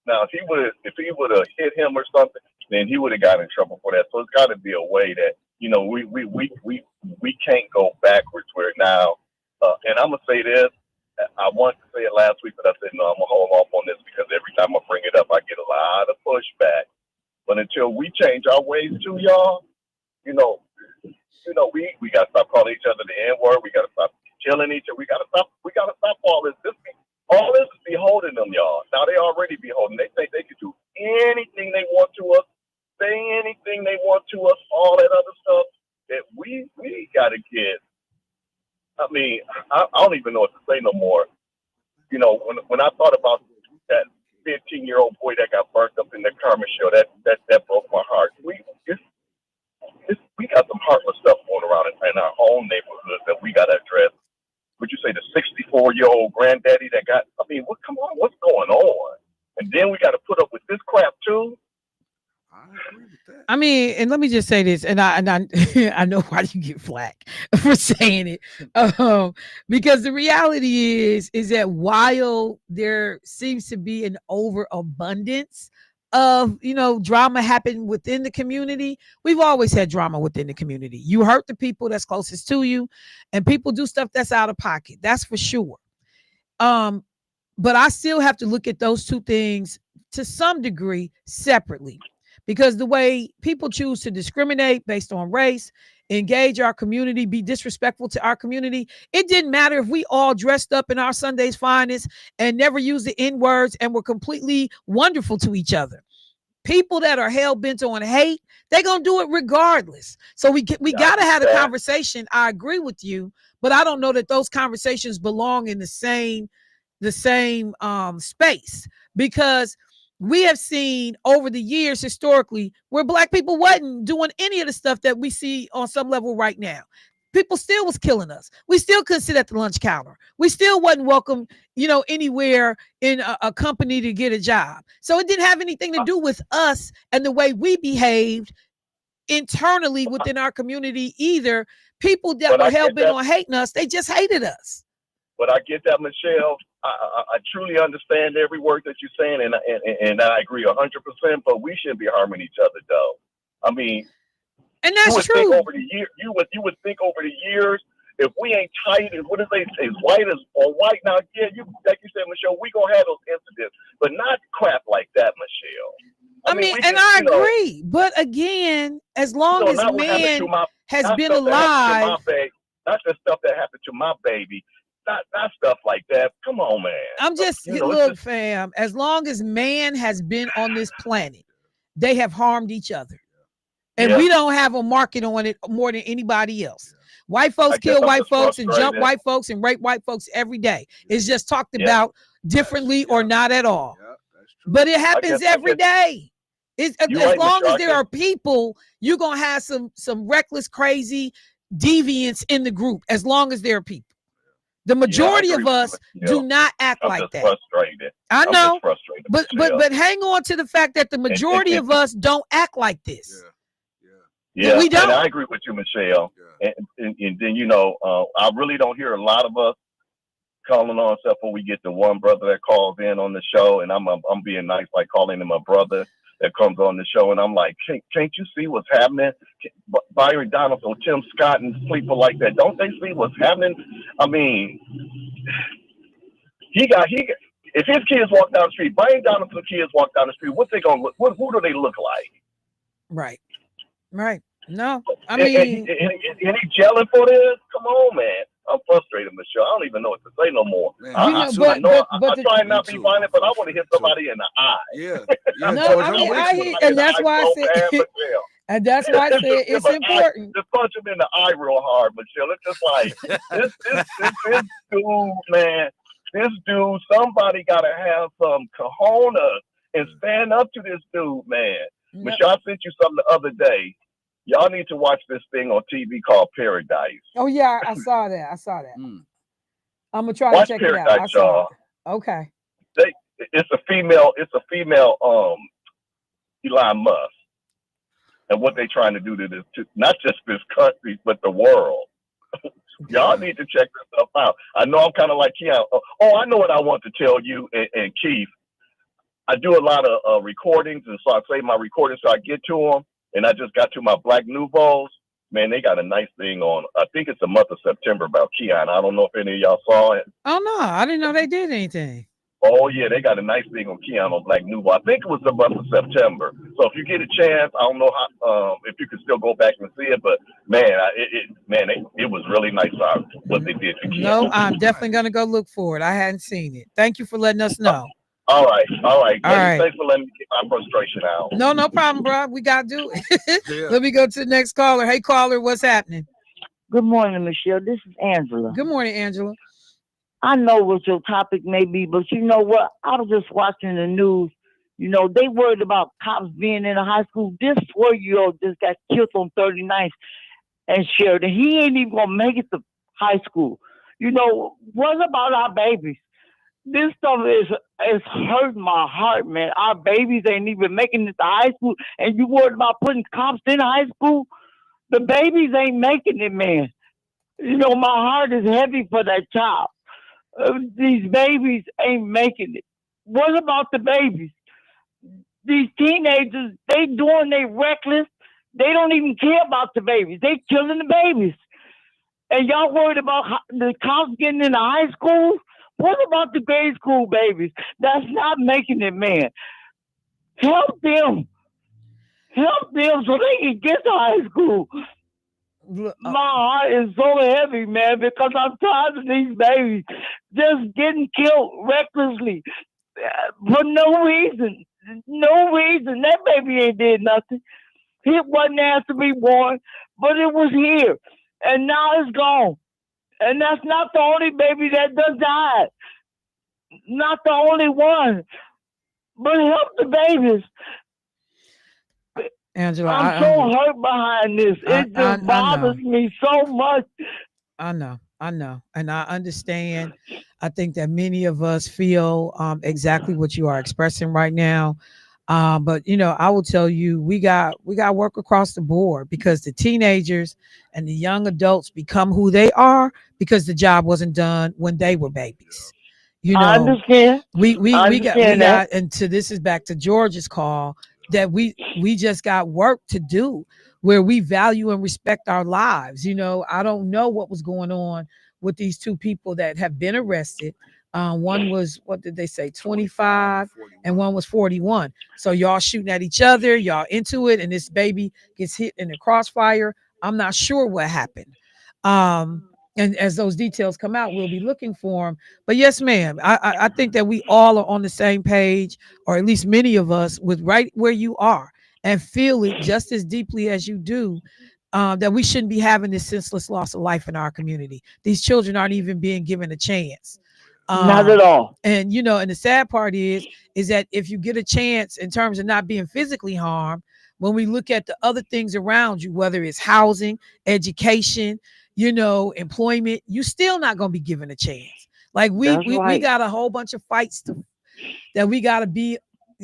Now if he would have hit him or something, then he would have got in trouble for that. So it's got to be a way that we can't go backwards where now. And I'm gonna say this. I wanted to say it last week, but I said no. I'm gonna hold off on this because every time I bring it up, I get a lot of pushback. But until we change our ways too, y'all, we gotta stop calling each other the N-word. We gotta stop killing each other. We gotta stop all this. All this is beholding them, y'all. Now they already beholding. They think they can do anything they want to us, say anything they want to us, all that other stuff. That we gotta get. I mean, I don't even know what to say no more. When I thought about that 15-year-old boy that got burnt up in the Carmen show, that broke my heart. We got some heartless stuff going around in our own neighborhood that we got to address. Would you say the 64-year-old granddaddy that got? I mean, come on, what's going on? And then we got to put up with this crap too. I agree with that. I mean, and let me just say this, and I I know why you get flack for saying it, because the reality is that while there seems to be an overabundance of drama happening within the community, we've always had drama within the community. You hurt the people that's closest to you, and people do stuff that's out of pocket. That's for sure. But I still have to look at those two things to some degree separately. Because the way people choose to discriminate based on race, engage our community, be disrespectful to our community, it didn't matter if we all dressed up in our Sunday's finest and never used the N-words and were completely wonderful to each other. People that are hell-bent on hate, they're going to do it regardless. So we got to have a conversation. I agree with you, but I don't know that those conversations belong in the same space, because we have seen over the years historically where Black people wasn't doing any of the stuff that we see on some level right now. People still was killing us. We still couldn't sit at the lunch counter. We still wasn't welcome, anywhere in a company to get a job. So it didn't have anything to do with us and the way we behaved internally within our community either. People that were hell-bent on hating us, they just hated us. But I get that, Michelle. I truly understand every word that you're saying, and I agree 100%. But we shouldn't be harming each other, though. I mean, and that's true. You would think over the years, if we ain't tight, and what do they say, as white as or white now? Yeah, like you said, Michelle, we gonna have those incidents, but not crap like that, Michelle. I mean, and I agree. But again, as long as man has been alive, not the stuff that happened to my baby. Not stuff like that. Come on, man. I'm just look, fam. As long as man has been on this planet, they have harmed each other, and we don't have a market on it more than anybody else. White folks kill white folks and jump frustrated. white folks and rape white folks every day. It's just talked about differently or not at all. Yeah, that's true. But it happens every day. As long as there Michelle. are people, you're gonna have some reckless, crazy deviants in the group. As long as there are people, the majority of us do not act like that. Frustrated. I know, I'm frustrated, but hang on to the fact that the majority of us don't act like this. Yeah, we don't. And I agree with you, Michelle. Yeah. And then I really don't hear a lot of us calling on, except when we get the one brother that calls in on the show, and I'm being nice, like calling him a brother that comes on the show, and I'm like, can't you see what's happening? Byron Donaldson, Tim Scott, and people like that, don't they see what's happening? I mean, if his kids walk down the street, Byron Donaldson kids walk down the street, what's they gonna look? Who do they look like? Right. No, I mean, and he gelling for this? Come on, man. I'm frustrated, Michelle. I don't even know what to say no more. I try not to be violent, but I want to hit somebody in the eye. Yeah. No, I hear, and that's why I said, and that's why I said it's important. Just punch him in the eye real hard, Michelle. It's just like this dude, man. This dude, somebody got to have some cojones and stand up to this dude, man. No. Michelle, I sent you something the other day. Y'all need to watch this thing on TV called Paradise. Oh yeah, I saw that. I'm gonna try to check Paradise, it out. I saw it. Okay. It's a female. Elon Musk, and what they trying to do to this, not just this country, but the world. Y'all need to check this stuff out. I know I'm kind of like Keon. Oh, I know what I want to tell you and Keith. I do a lot of recordings, and so I save my recordings so I get to them. And I just got to my Black Nouveaux. Man, they got a nice thing on. I think it's the month of September about Keon. I don't know if any of y'all saw it. Oh no, I didn't know they did anything. Oh yeah, they got a nice thing on Keon on Black Nouveau. I think it was the month of September. So if you get a chance, I don't know how if you can still go back and see it, but man, it was really nice what they did for Keon. No, I'm definitely gonna go look for it. I hadn't seen it. Thank you for letting us know. All right. Thanks for letting me get my frustration out. No problem, bro. We got to do it. Let me go to the next caller. Hey, caller, what's happening? Good morning, Michelle. This is Angela. Good morning, Angela. I know what your topic may be, but you know what? I was just watching the news. You know, they worried about cops being in a high school. This 4-year-old just got killed on 39th and Sheridan. He ain't even going to make it to high school. You know, what about our babies? This stuff is hurting my heart, man. Our babies ain't even making it to high school, and you worried about putting cops in high school? The babies ain't making it, man. You know, my heart is heavy for that child. These babies ain't making it. What about the babies? These teenagers, they reckless. They don't even care about the babies. They killing the babies. And y'all worried about the cops getting into high school? What about the grade school babies? That's not making it, man. Help them. Help them so they can get to high school. My heart is so heavy, man, because I'm tired of these babies just getting killed recklessly for no reason. No reason. That baby ain't did nothing. It wasn't asked to be born, but it was here. And now it's gone. And that's not the only baby that does die. Not the only one. But help the babies. Angela, I'm so hurt behind this. It just bothers me so much. I know. And I understand. I think that many of us feel exactly what you are expressing right now. But you know, I will tell you, we got work across the board because the teenagers and the young adults become who they are because the job wasn't done when they were babies. You know, I understand. We got, and this is back to George's call that we just got work to do where we value and respect our lives. You know, I don't know what was going on with these two people that have been arrested. One was, what did they say, 25, and one was 41. So y'all shooting at each other, y'all into it, and this baby gets hit in the crossfire. I'm not sure what happened. And as those details come out, we'll be looking for them. But yes, ma'am, I think that we all are on the same page, or at least many of us, with right where you are and feel it just as deeply as you do. that we shouldn't be having this senseless loss of life in our community. These children aren't even being given a chance. Not at all. And and the sad part is that if you get a chance in terms of not being physically harmed, when we look at the other things around you, whether it's housing, education, employment, you still not going to be given a chance. Like we got a whole bunch of fights that we got to be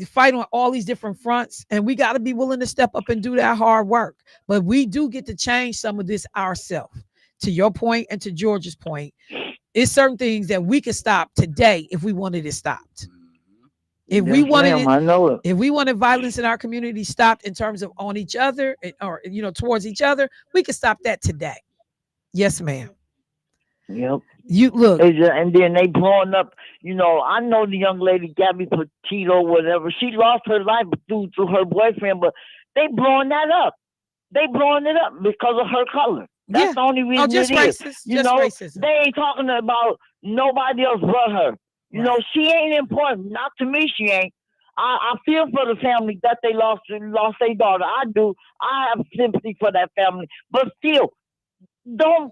fight on all these different fronts, and we got to be willing to step up and do that hard work. But we do get to change some of this ourselves. To your point and to George's point, it's certain things that we could stop today if we wanted it stopped. If we wanted violence in our community stopped in terms of on each other or towards each other, we could stop that today. Yes, ma'am. Yep. You look, and then they blowing up. I know the young lady Gabby Petito, whatever. She lost her life due to her boyfriend, but they blowing that up. They blowing it up because of her color. That's the only reason just it racist. is. Just racism. They ain't talking about nobody else but her. She ain't important. Not to me, she ain't. I feel for the family that they lost their daughter. I do. I have sympathy for that family. But still, don't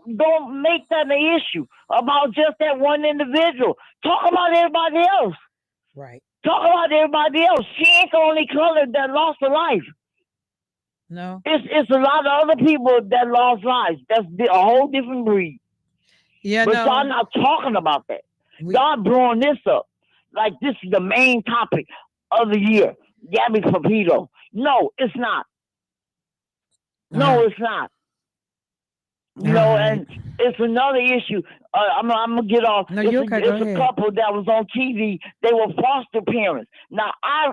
make that an issue about just that one individual. Talk about everybody else. Right. Talk about everybody else. She ain't the only color that lost her life. No. It's a lot of other people that lost lives. That's a whole different breed. Yeah, but y'all not talking about that. Y'all blowing this up like this is the main topic of the year. Gabby Petito. No, it's not. No, it's not. And it's another issue. I'm gonna get off. No, you're okay. It's a couple that was on TV. They were foster parents. Now I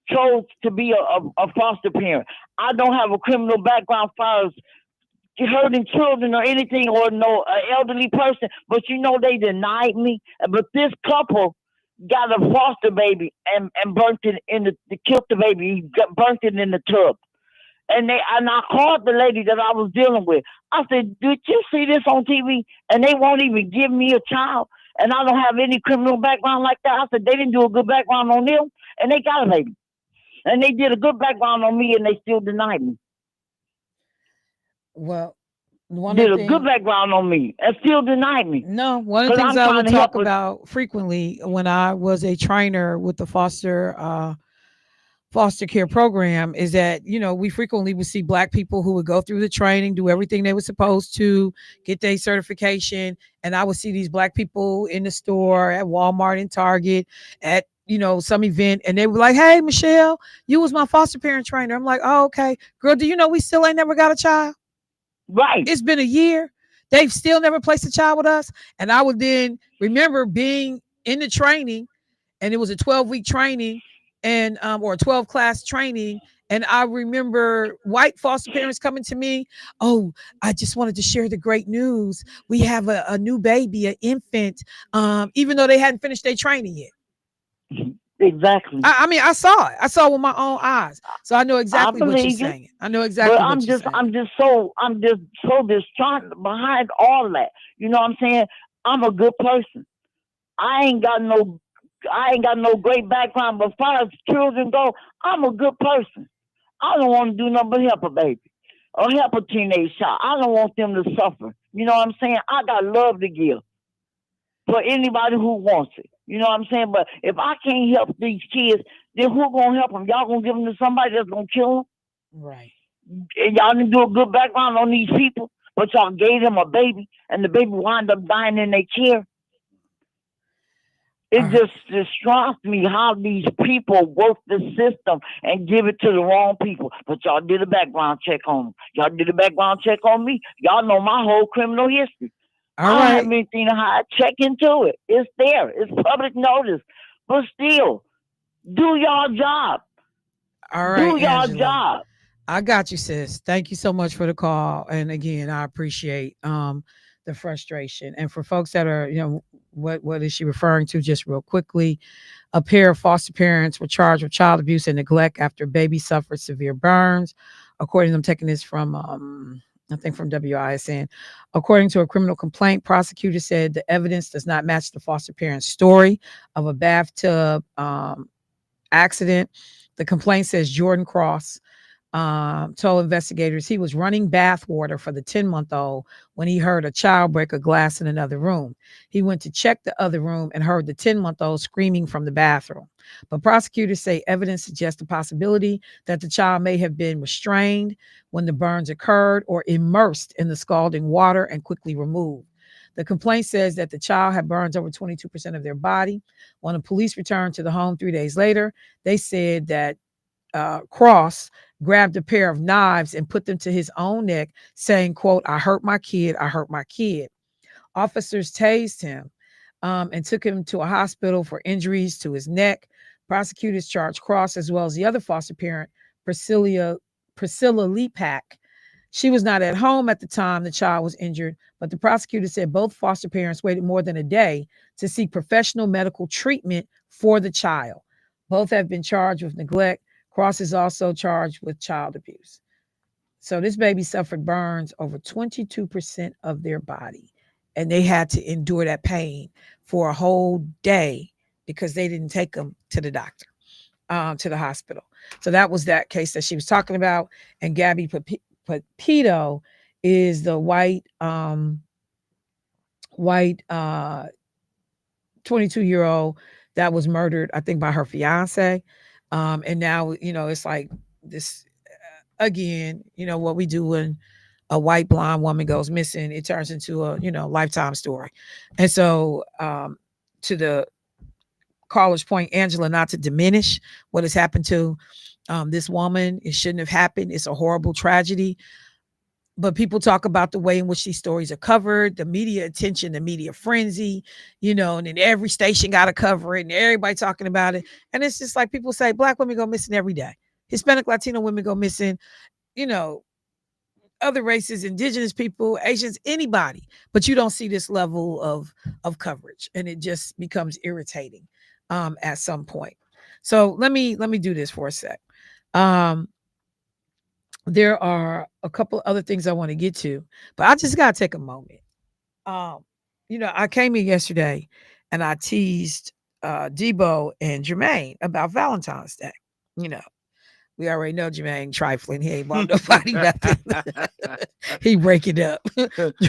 chose to be a foster parent. I don't have a criminal background as far as hurting children or anything, or no elderly person. But they denied me. But this couple got a foster baby and burnt it killed the baby. He burnt it in the tub. And I called the lady that I was dealing with. I said, "Did you see this on TV?" And they won't even give me a child. And I don't have any criminal background like that. I said, they didn't do a good background on them, and they got a baby. And they did a good background on me, and they still denied me. Well, a good background on me and still denied me. No, one of the things I would talk about frequently when I was a trainer with the foster care program is that, we frequently would see Black people who would go through the training, do everything they were supposed to, get their certification. And I would see these Black people in the store, at Walmart and Target, at, some event. And they were like, "Hey, Michelle, you was my foster parent trainer." I'm like, "Oh, okay. Girl, do you know we still ain't never got a child?" Right. It's been a year. They've still never placed a child with us. And I would then remember being in the training, and it was a 12-week training, and or 12 class training. And I remember white foster parents coming to me. "Oh, I just wanted to share the great news. We have a new baby, an infant," even though they hadn't finished their training yet. Exactly. I mean, I saw it. I saw it with my own eyes. So I know exactly what you're saying. I know exactly what you're saying. I'm just so distraught behind all that. You know what I'm saying? I'm a good person. I ain't got no great background, but as far as children go, I'm a good person. I don't want to do nothing but help a baby or help a teenage child. I don't want them to suffer. You know what I'm saying? I got love to give for anybody who wants it. You know what I'm saying? But if I can't help these kids, then who gonna help them? Y'all gonna give them to somebody that's gonna kill them? Right. And y'all didn't do a good background on these people, but y'all gave them a baby, and the baby wound up dying in their care. It just distraughts me how these people work the system and give it to the wrong people. But y'all did a background check on them. Y'all did a background check on me. Y'all know my whole criminal history. I don't have anything to hide. Check into it. It's there. It's public notice. But still, do y'all job. All right, do y'all Angela. job. I got you, sis. Thank you so much for the call. And again, I appreciate the frustration. And for folks that are, what is she referring to? Just real quickly, a pair of foster parents were charged with child abuse and neglect after baby suffered severe burns. According to them, taking this from I think from WISN. According to a criminal complaint, prosecutors said the evidence does not match the foster parent's story of a bathtub accident. The complaint says Jordan Cross told investigators he was running bath water for the 10-month-old when he heard a child break a glass in another room. He went to check the other room and heard the 10-month-old screaming from the bathroom. But prosecutors say evidence suggests the possibility that the child may have been restrained when the burns occurred or immersed in the scalding water and quickly removed. The complaint says that the child had burns over 22% of their body. When the police returned to the home 3 days later, they said that Cross grabbed a pair of knives and put them to his own neck, saying, quote, "I hurt my kid. I hurt my kid." Officers tased him and took him to a hospital for injuries to his neck. Prosecutors charged Cross as well as the other foster parent, Priscilla Lepak. She was not at home at the time the child was injured, but the prosecutor said both foster parents waited more than a day to seek professional medical treatment for the child. Both have been charged with neglect. Cross is also charged with child abuse. So this baby suffered burns over 22% of their body, and they had to endure that pain for a whole day because they didn't take them to the doctor, to the hospital. So that was that case that she was talking about. And Gabby Pepito is the white 22-year-old that was murdered, I think, by her fiance. And now, it's like this again, what we do when a white blonde woman goes missing, it turns into a, Lifetime story. And so to the caller's point, Angela, not to diminish what has happened to this woman, it shouldn't have happened. It's a horrible tragedy. But people talk about the way in which these stories are covered, the media attention, the media frenzy, and then every station got to cover it and everybody talking about it. And it's just like people say, Black women go missing every day. Hispanic, Latino women go missing, other races, indigenous people, Asians, anybody. But you don't see this level of coverage. And it just becomes irritating at some point. So let me do this for a sec. There are a couple other things I want to get to, but I just got to take a moment. I came in yesterday and I teased Debo and Jermaine about Valentine's Day. We already know Jermaine trifling. He ain't bought nobody nothing. He break it up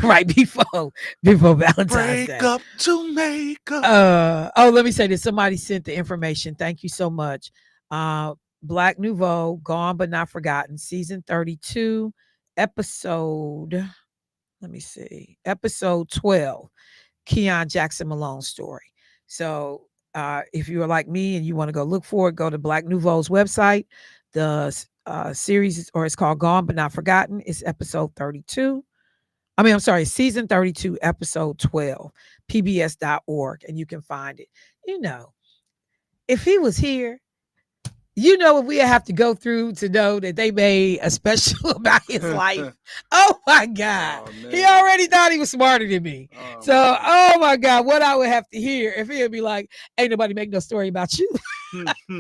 right before Valentine's Day. Break up to make up. Let me say this. Somebody sent the information. Thank you so much. Black Nouveau, Gone But Not Forgotten, season 32, episode 12, Keon Jackson Malone's story. So if you are like me and you want to go look for it, go to Black Nouveau's website. The series, or it's called Gone But Not Forgotten. It's episode 32. Season 32, episode 12, pbs.org, and you can find it. If he was here, what we have to go through to know that they made a special about his life. Oh my God. He already thought he was smarter than me. Oh my God, what I would have to hear if he'd be like, ain't nobody make no story about you.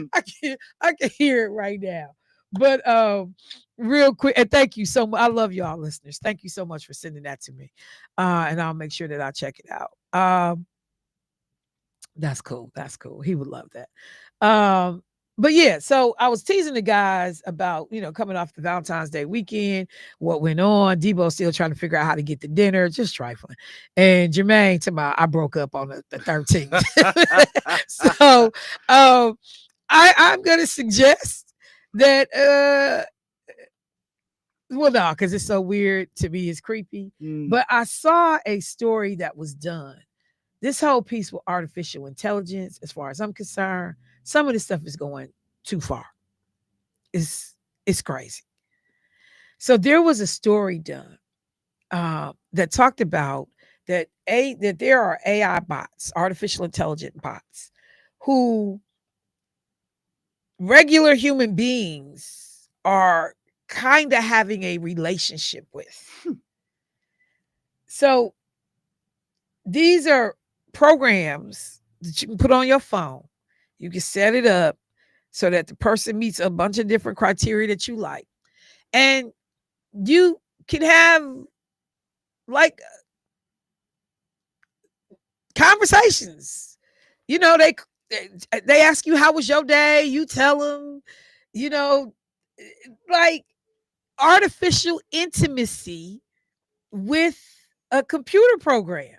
I can hear it right now. But real quick, and thank you so much. I love y'all listeners. Thank you so much for sending that to me. And I'll make sure that I check it out. That's cool. He would love that. But yeah, so I was teasing the guys about, coming off the Valentine's Day weekend, what went on. Debo still trying to figure out how to get to dinner, just trifling. And Jermaine, tomorrow, I broke up on the 13th. So I'm going to suggest that, no, because it's so weird to me, it's creepy. But I saw a story that was done. This whole piece with artificial intelligence, as far as I'm concerned, some of this stuff is going too far. It's crazy. So there was a story done that talked about that there are AI bots, artificial intelligent bots, who regular human beings are kind of having a relationship with. So these are programs that you can put on your phone. You can set it up so that the person meets a bunch of different criteria that you like. And you can have like conversations. They ask you, how was your day? You tell them, like artificial intimacy with a computer program.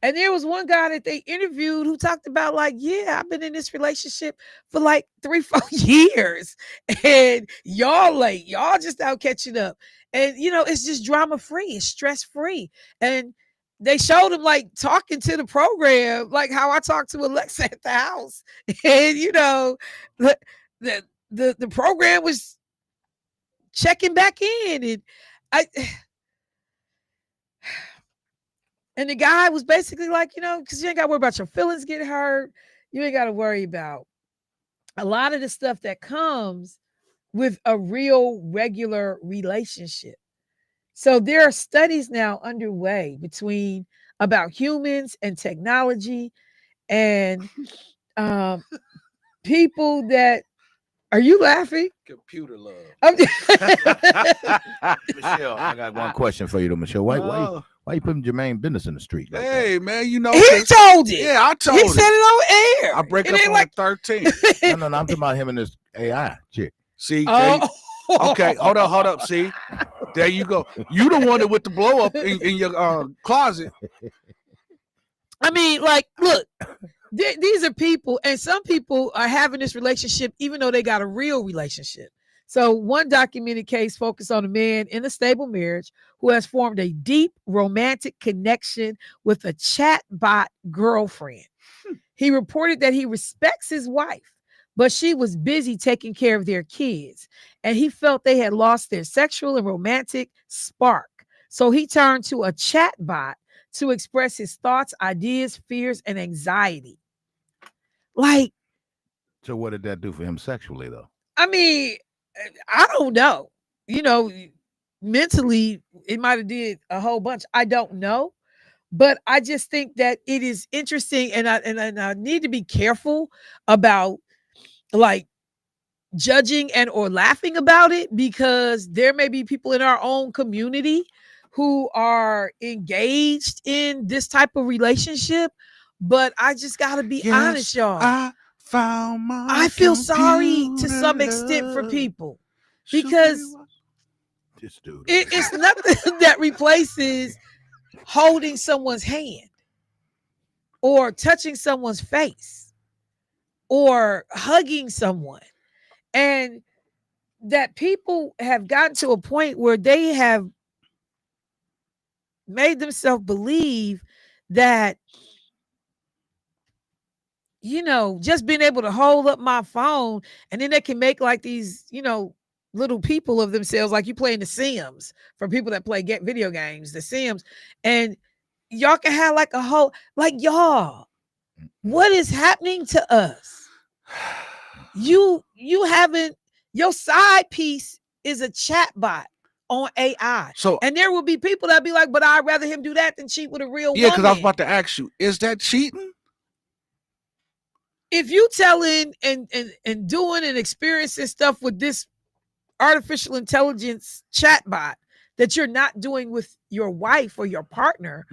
And there was one guy that they interviewed who talked about, like, yeah, I've been in this relationship for like 3-4 years. And y'all late. Y'all just out catching up. And it's just drama free, it's stress free. And they showed him like talking to the program, like how I talk to Alexa at the house. And the program was checking back in. And And the guy was basically like, because you ain't got to worry about your feelings getting hurt. You ain't got to worry about a lot of the stuff that comes with a real regular relationship. So there are studies now underway about humans and technology and people that. Are you laughing? Computer love. Michelle, I got one question for you, though, Michelle. Why you putting Jermaine business in the street? Like hey, man, he told it. Yeah, I told it. He said it on air. I break up on like 13. No, I'm talking about him and this AI chick. See, okay, hold up. See, there you go. You the one that with the blow up in your closet. I mean, like, look, these are people, and some people are having this relationship even though they got a real relationship. So one documented case focused on a man in a stable marriage who has formed a deep romantic connection with a chatbot girlfriend. He reported that he respects his wife, but she was busy taking care of their kids, and he felt they had lost their sexual and romantic spark. So he turned to a chatbot to express his thoughts, ideas, fears, and anxiety. Like, so what did that do for him sexually, though? I mean, I don't know. Mentally, it might have did a whole bunch. I don't know. But I just think that it is interesting, and I need to be careful about like judging and or laughing about it, because there may be people in our own community who are engaged in this type of relationship. But I just gotta be honest, y'all. I feel sorry to some extent for people, because it's nothing that replaces holding someone's hand or touching someone's face or hugging someone. And that people have gotten to a point where they have made themselves believe that, just being able to hold up my phone, and then they can make like these, little people of themselves, like you playing The Sims, for people that play video games, The Sims, and y'all can have like a whole, like, y'all, what is happening to us? You haven't, your side piece is a chat bot on AI. And there will be people that be like, but I'd rather him do that than cheat with a real woman. Yeah, because I was about to ask you, is that cheating? If you telling and doing and experiencing stuff with this artificial intelligence chatbot that you're not doing with your wife or your partner,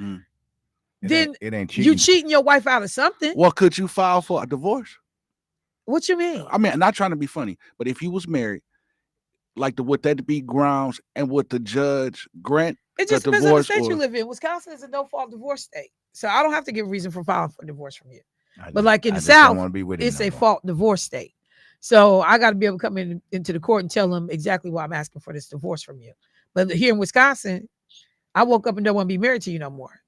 then it ain't cheating. You cheating your wife out of something. Well, could you file for a divorce? What you mean? I mean, not trying to be funny, but if you was married, like, would that be grounds, and would the judge grant it just depends on the state you live in. Wisconsin is a no-fault divorce state, so I don't have to give a reason for filing for divorce from you. But like in the South, it's a fault divorce state. So I got to be able to come into the court and tell them exactly why I'm asking for this divorce from you. But here in Wisconsin, I woke up and don't want to be married to you no more.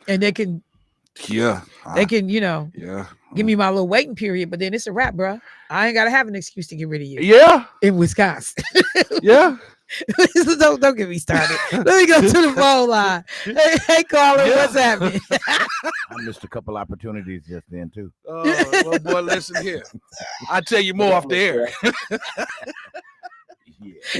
And they can, give me my little waiting period, but then it's a wrap, bro. I ain't got to have an excuse to get rid of you. Yeah. In Wisconsin. Yeah. don't get me started. Let me go to the phone line. Hey caller, what's happening? I missed a couple opportunities just then too. Well, boy, listen here. I'll tell you more off the air.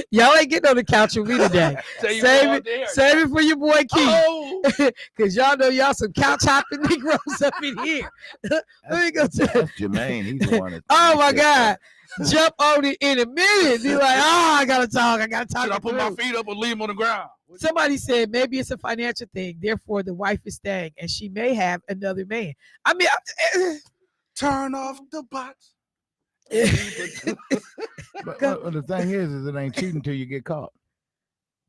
Y'all ain't getting on the couch with me today. Save it for your boy Keith. Because y'all know y'all some couch hopping Negroes up in here. Let me go to Jermaine. He's the one that oh my God. Jump on it in a minute. Be like, I gotta talk. Should I put my feet up or leave them on the ground? Somebody said maybe it's a financial thing. Therefore, the wife is staying, and she may have another man. I mean, turn off the bots But the thing is it ain't cheating until you get caught.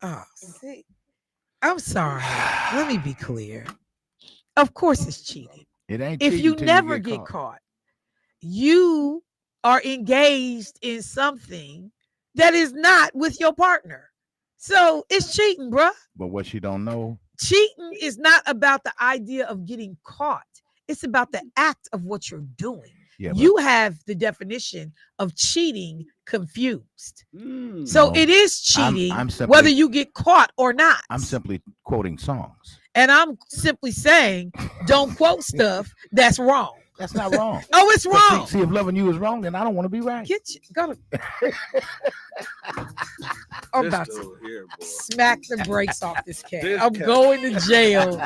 Oh, see, I'm sorry. Let me be clear. Of course, it's cheating. It ain't If cheating you until never you get get caught, you are engaged in something that is not with your partner. So it's cheating, bruh. But what she don't know, Cheating is not about the idea of getting caught. It's about the act of what you're doing. yeah, You have the definition of cheating confused. So no, it is cheating I'm simply, whether you get caught or not. I'm simply quoting songs. And I'm simply saying, don't quote stuff that's wrong. That's not wrong. Oh, it's wrong. See, if loving you is wrong, then I don't want to be right. Get you, go to. I'm about to smack the brakes off this cat. I'm going to jail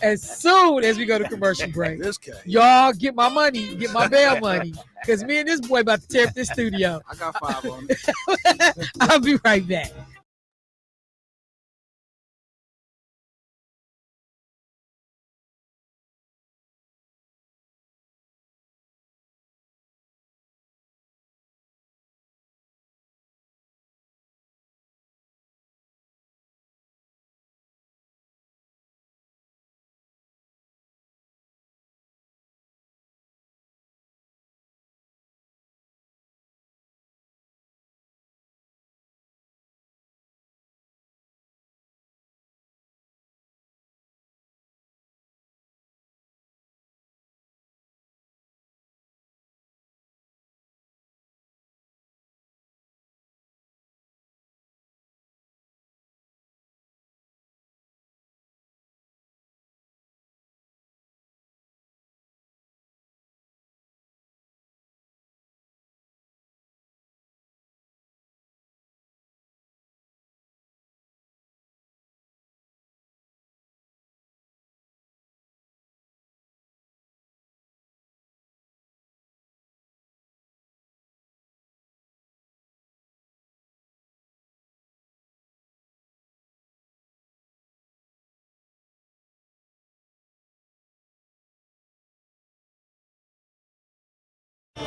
as soon as we go to commercial break. Y'all get my money, get my bail money, because me and this boy about to tear up this studio. I got 5 on it. I'll be right back.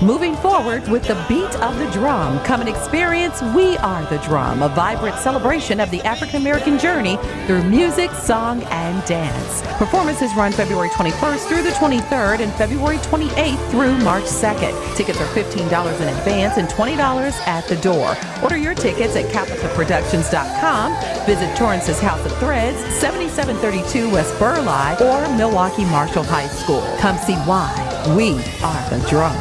Moving forward with the beat of the drum, come and experience We Are the Drum, a vibrant celebration of the African American journey through music, song, and dance. Performances run February 21st through the 23rd and February 28th through March 2nd. Tickets are $15 in advance and $20 at the door. Order your tickets at CapitolProductions.com. Visit Torrance's House of Threads, 7732 West Burleigh, or Milwaukee Marshall High School. Come see why we are the drum.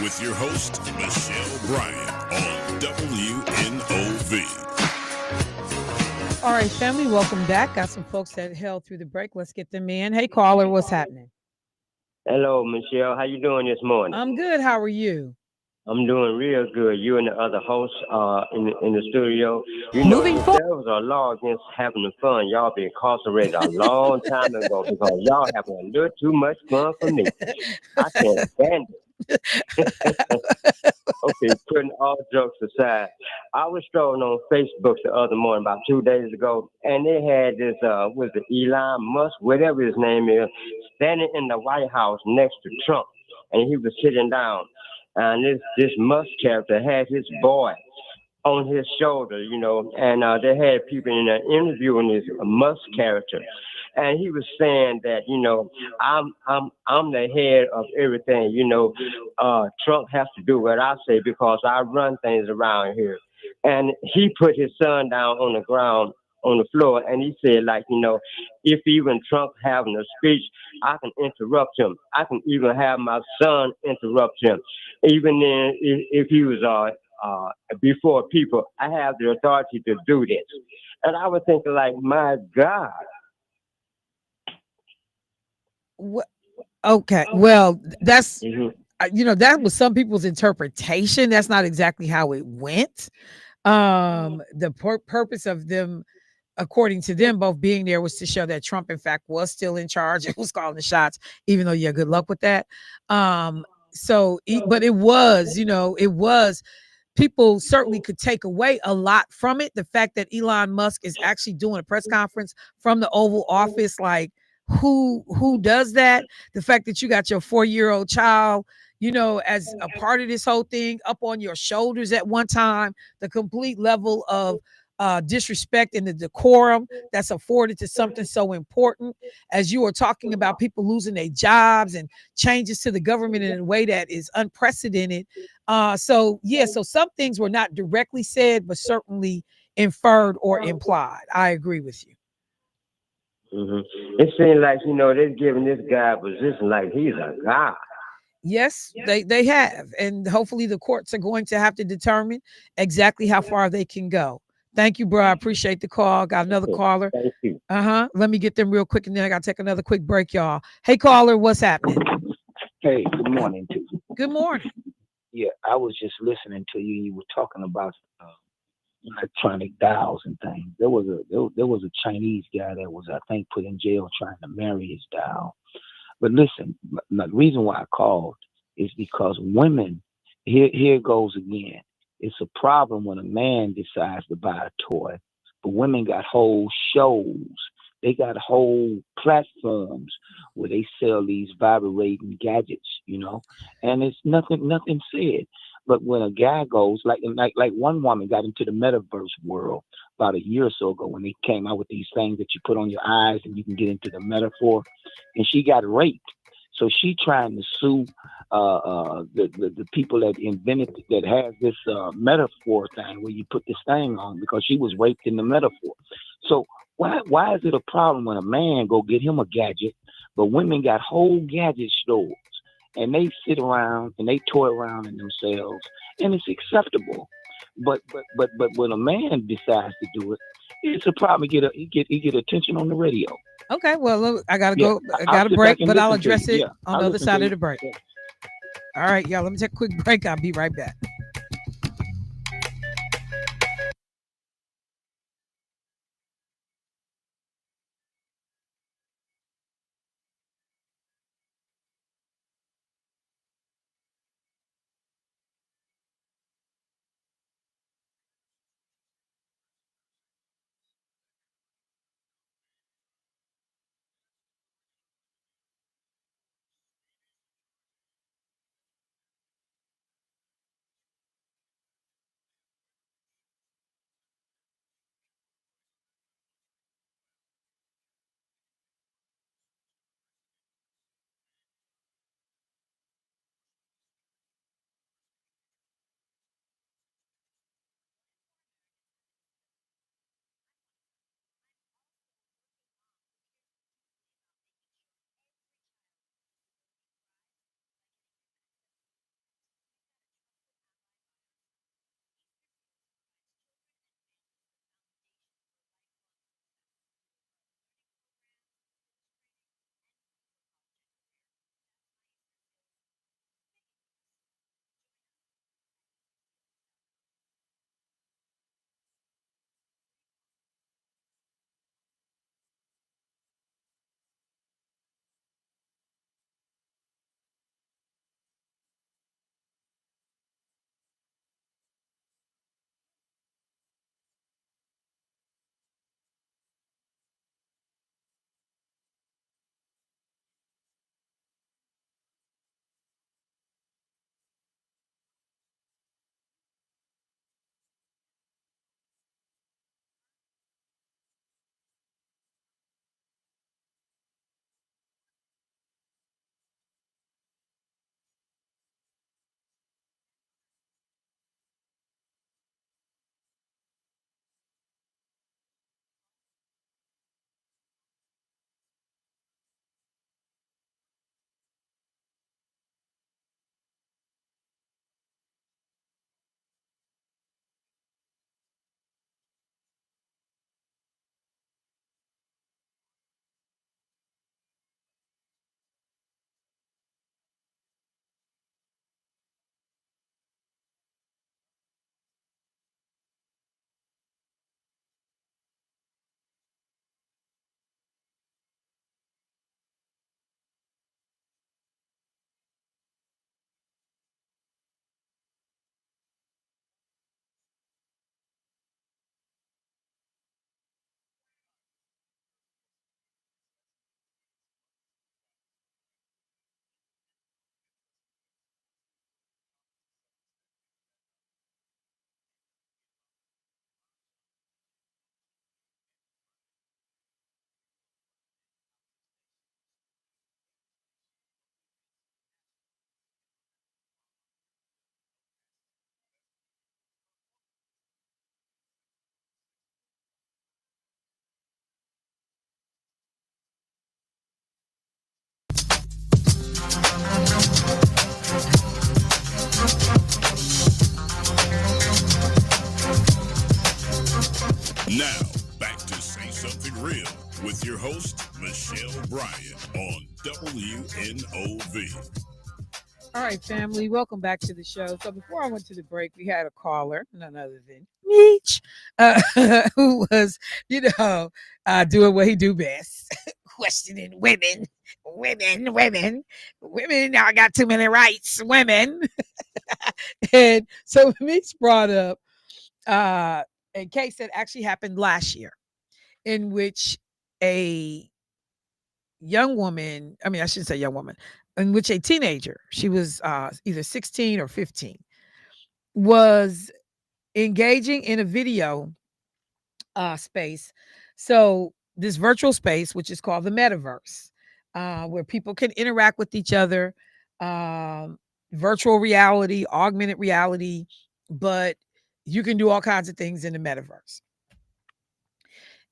with your host, Michelle Bryant, on WNOV. All right, family, welcome back. Got some folks that held through the break. Let's get them in. Hey, caller, what's happening? Hello, Michelle. How you doing this morning? I'm good. How are you? I'm doing real good. You and the other hosts in the studio. You know, Moving if forward. there was a law against having fun, y'all been incarcerated a long time ago because y'all having a little too much fun for me. I can't stand it. Okay, putting all jokes aside, I was strolling on Facebook the other morning, about 2 days ago, and they had this, was it Elon Musk, whatever his name is, standing in the White House next to Trump, and he was sitting down, and this Musk character had his boy on his shoulder, you know, and they had people in there interviewing this Musk character, and he was saying that, you know, I'm the head of everything, you know. Trump has to do what I say because I run things around here, and he put his son down on the ground on the floor, and he said, like, you know, if even Trump having a speech, I can interrupt him. I can even have my son interrupt him, even if he was before people. I have the authority to do this. And I was thinking, like, my God. Okay, well, that's Mm-hmm. that was some people's interpretation. That's not exactly how it went. The purpose of them, according to them, both being there was to show that Trump, in fact, was still in charge and was calling the shots, even though, yeah, good luck with that. But it was, it was, people certainly could take away a lot from it. The fact that Elon Musk is actually doing a press conference from the Oval Office, like, who does that? The fact that you got your 4-year-old child, as a part of this whole thing up on your shoulders at one time, the complete level of disrespect and the decorum that's afforded to something so important, as you are talking about people losing their jobs and changes to the government in a way that is unprecedented. So some things were not directly said, but certainly inferred or implied. I agree with you. Mm-hmm. It seems like, you know, they're giving this guy a position like he's a god. Yes, they have, and hopefully the courts are going to have to determine exactly how far they can go. Thank you, bro. I appreciate the call. Got another caller. Thank you. Let me get them real quick, and then I got to take another quick break, y'all. Hey, caller, what's happening? Hey, good morning to you. Good morning. Yeah, I was just listening to you. You were talking about electronic dials and things. There was a Chinese guy that was, I think, put in jail trying to marry his dial. But listen, the reason why I called is because women. Here goes again. It's a problem when a man decides to buy a toy, but women got whole shows. They got whole platforms where they sell these vibrating gadgets, you know, and it's nothing said. But when a guy goes, like one woman got into the metaverse world about a year or so ago when they came out with these things that you put on your eyes and you can get into the metaphor, and she got raped. So she trying to sue the people that invented, that has this metaphor thing where you put this thing on, because she was raped in the metaphor. So why is it a problem when a man go get him a gadget, but women got whole gadget stores and they sit around and they toy around in themselves and it's acceptable? But when a man decides to do it, it's a problem. He get attention on the radio. Okay, well, look, I gotta go. I got a break, but I'll address it on the other side of the break. Yeah. All right, y'all. Let me take a quick break. I'll be right back. WNOV. All right, family, welcome back to the show. So before I went to the break, we had a caller, none other than Meech, who was, doing what he do best, questioning women, women. Now I got too many rights, women. And so Meech brought up a case that actually happened last year, in which a young woman, I shouldn't say young woman, in which a teenager, she was either 16 or 15, was engaging in a video space. So this virtual space, which is called the metaverse, where people can interact with each other, virtual reality, augmented reality, but you can do all kinds of things in the metaverse.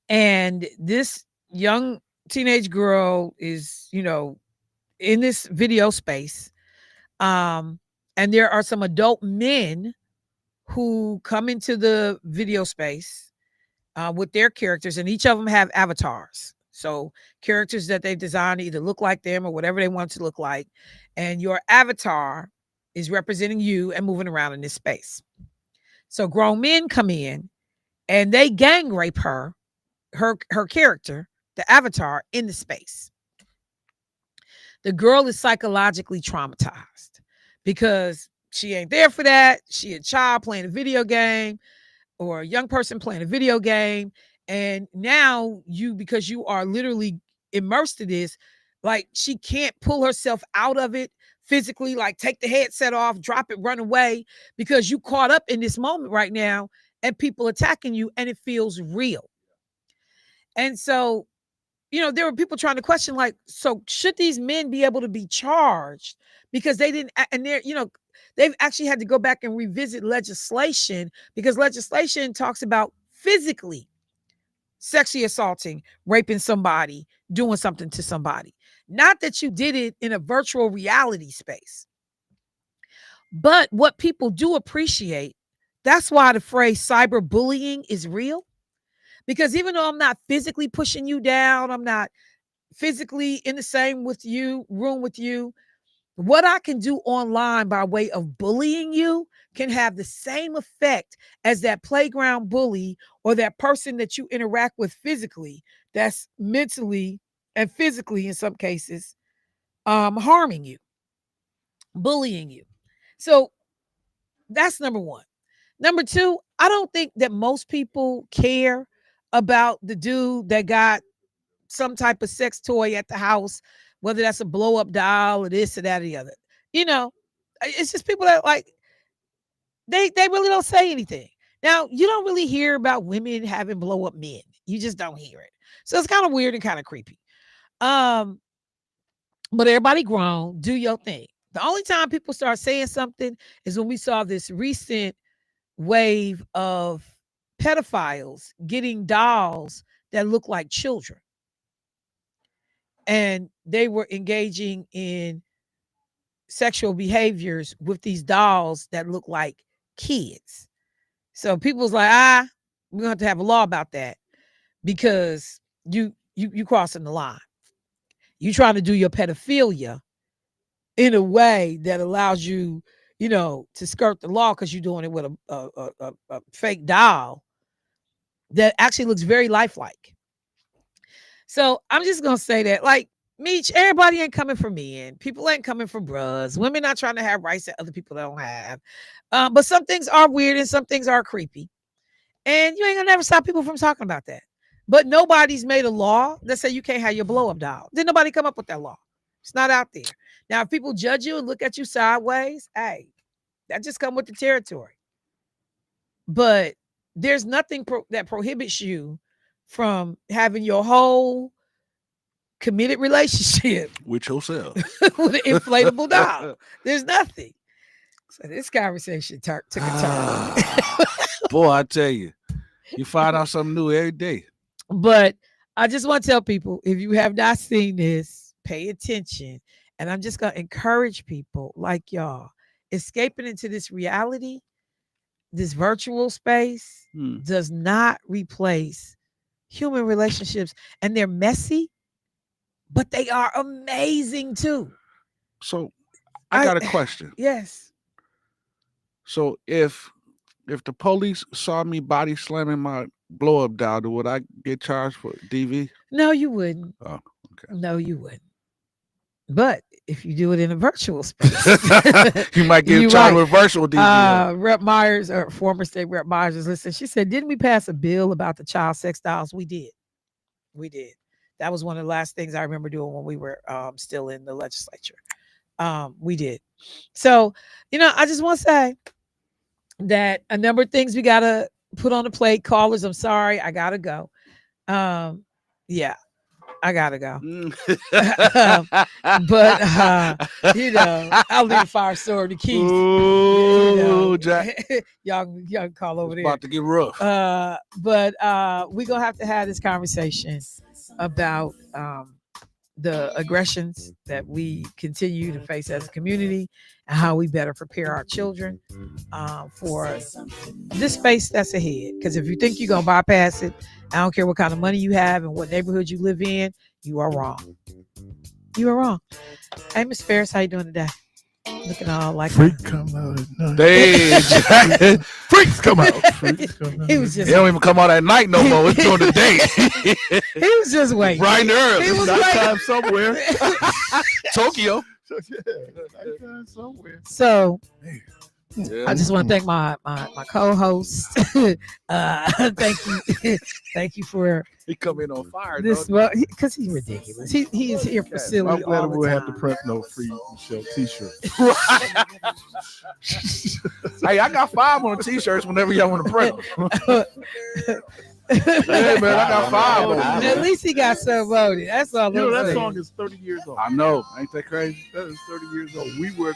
And this young teenage girl is, in this video space. And there are some adult men who come into the video space with their characters, and each of them have avatars. So characters that they've designed to either look like them or whatever they want to look like. And your avatar is representing you and moving around in this space. So grown men come in and they gang rape her character, the avatar, in the space. The girl is psychologically traumatized because she ain't there for that. She a child playing a video game, or a young person playing a video game. And now because you are literally immersed in this, like she can't pull herself out of it physically, like take the headset off, drop it, run away, because you caught up in this moment right now and people attacking you, and it feels real. And so, there were people trying to question, like, so should these men be able to be charged because they didn't, and they've actually had to go back and revisit legislation, because legislation talks about physically sexually assaulting, raping somebody, doing something to somebody. Not that you did it in a virtual reality space. But what people do appreciate, that's why the phrase cyberbullying is real. Because even though I'm not physically pushing you down, I'm not physically in the same room with you, what I can do online by way of bullying you can have the same effect as that playground bully or that person that you interact with physically, that's mentally and physically in some cases harming you, bullying you. So that's number one. Number two, I don't think that most people care about the dude that got some type of sex toy at the house, whether that's a blow up doll or this or that or the other. It's just people that, like, they really don't say anything. Now, you don't really hear about women having blow up men. You just don't hear it. So it's kind of weird and kind of creepy. But everybody grown, do your thing. The only time people start saying something is when we saw this recent wave of pedophiles getting dolls that look like children. And they were engaging in sexual behaviors with these dolls that look like kids. So people's like, we're going to have a law about that, because you crossing the line. You trying to do your pedophilia in a way that allows you, to skirt the law, because you're doing it with a fake doll that actually looks very lifelike. So I'm just going to say that, like, Meech, everybody ain't coming for men. People ain't coming for bros. Women not trying to have rights that other people don't have. But some things are weird and some things are creepy. And you ain't gonna never stop people from talking about that. But nobody's made a law that say you can't have your blow up doll. Did nobody come up with that law? It's not out there. Now, if people judge you and look at you sideways, hey, that just come with the territory. But there's nothing that prohibits you from having your whole committed relationship with yourself with an inflatable doll. There's nothing. So this conversation took a turn. Boy, I tell you, you find out something new every day. But I just want to tell people, if you have not seen this, pay attention. And I'm just going to encourage people like y'all, escaping into this reality, this virtual space does not replace human relationships. And they're messy, but they are amazing too. So I got a question. Yes. So if the police saw me body slamming my blow up doll, would I get charged for DV? No, you wouldn't. Oh, okay. No, you wouldn't. But if you do it in a virtual space, you might get charged with virtual DV. Rep Myers, or former state Rep Myers, is listening. She said, "Didn't we pass a bill about the child sex dolls?" We did. That was one of the last things I remember doing when we were still in the legislature. We did. So, I just want to say that a number of things we got to put on the plate. Callers, I'm sorry, I got to go. Yeah, I got to go. But, I'll leave the fire store the keys. Ooh, Jack. y'all can call over there. About to get rough. But we're going to have this conversation about the aggressions that we continue to face as a community and how we better prepare our children for this space that's ahead. Because if you think you're going to bypass it, I don't care what kind of money you have and what neighborhood you live in, you are wrong. You are wrong. Hey, Miss Ferris, how you doing today? Looking all like freak come out at night. Freaks come out. He was just. They don't even come out at night no more. It's during the day. He was just waiting. Bright and early. He was nighttime somewhere. Tokyo. Nighttime somewhere. So. Yeah. I just want to thank my co-host. Thank you for he come in on fire. This because he's ridiculous. He is here for silly. I'm glad all the we'll time. have to press no free Michelle t-shirt. Hey, I got 5 on the t-shirts whenever y'all want to print them. Hey man, I got 5 on them. At least he got some voted. That's all. That song is 30 years old. I know, ain't that crazy? That is 30 years old. We were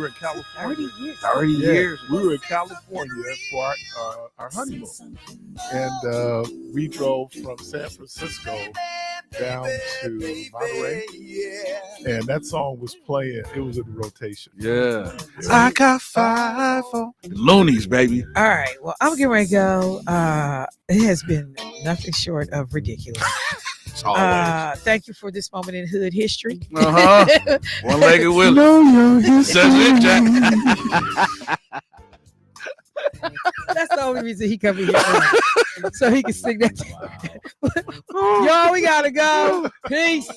in California. 30 years. We were in California for our honeymoon, and we drove from San Francisco down to Monterey, and that song was playing. It was in rotation. Yeah. I got 5 on Loonies, baby. All right. Well, I'm getting ready to go. It has been nothing short of ridiculous. Thank you for this moment in hood history. One-legged Willie. That's it, Jack. That's the only reason he come in here. So he can sing that. Y'all, we gotta go. Peace.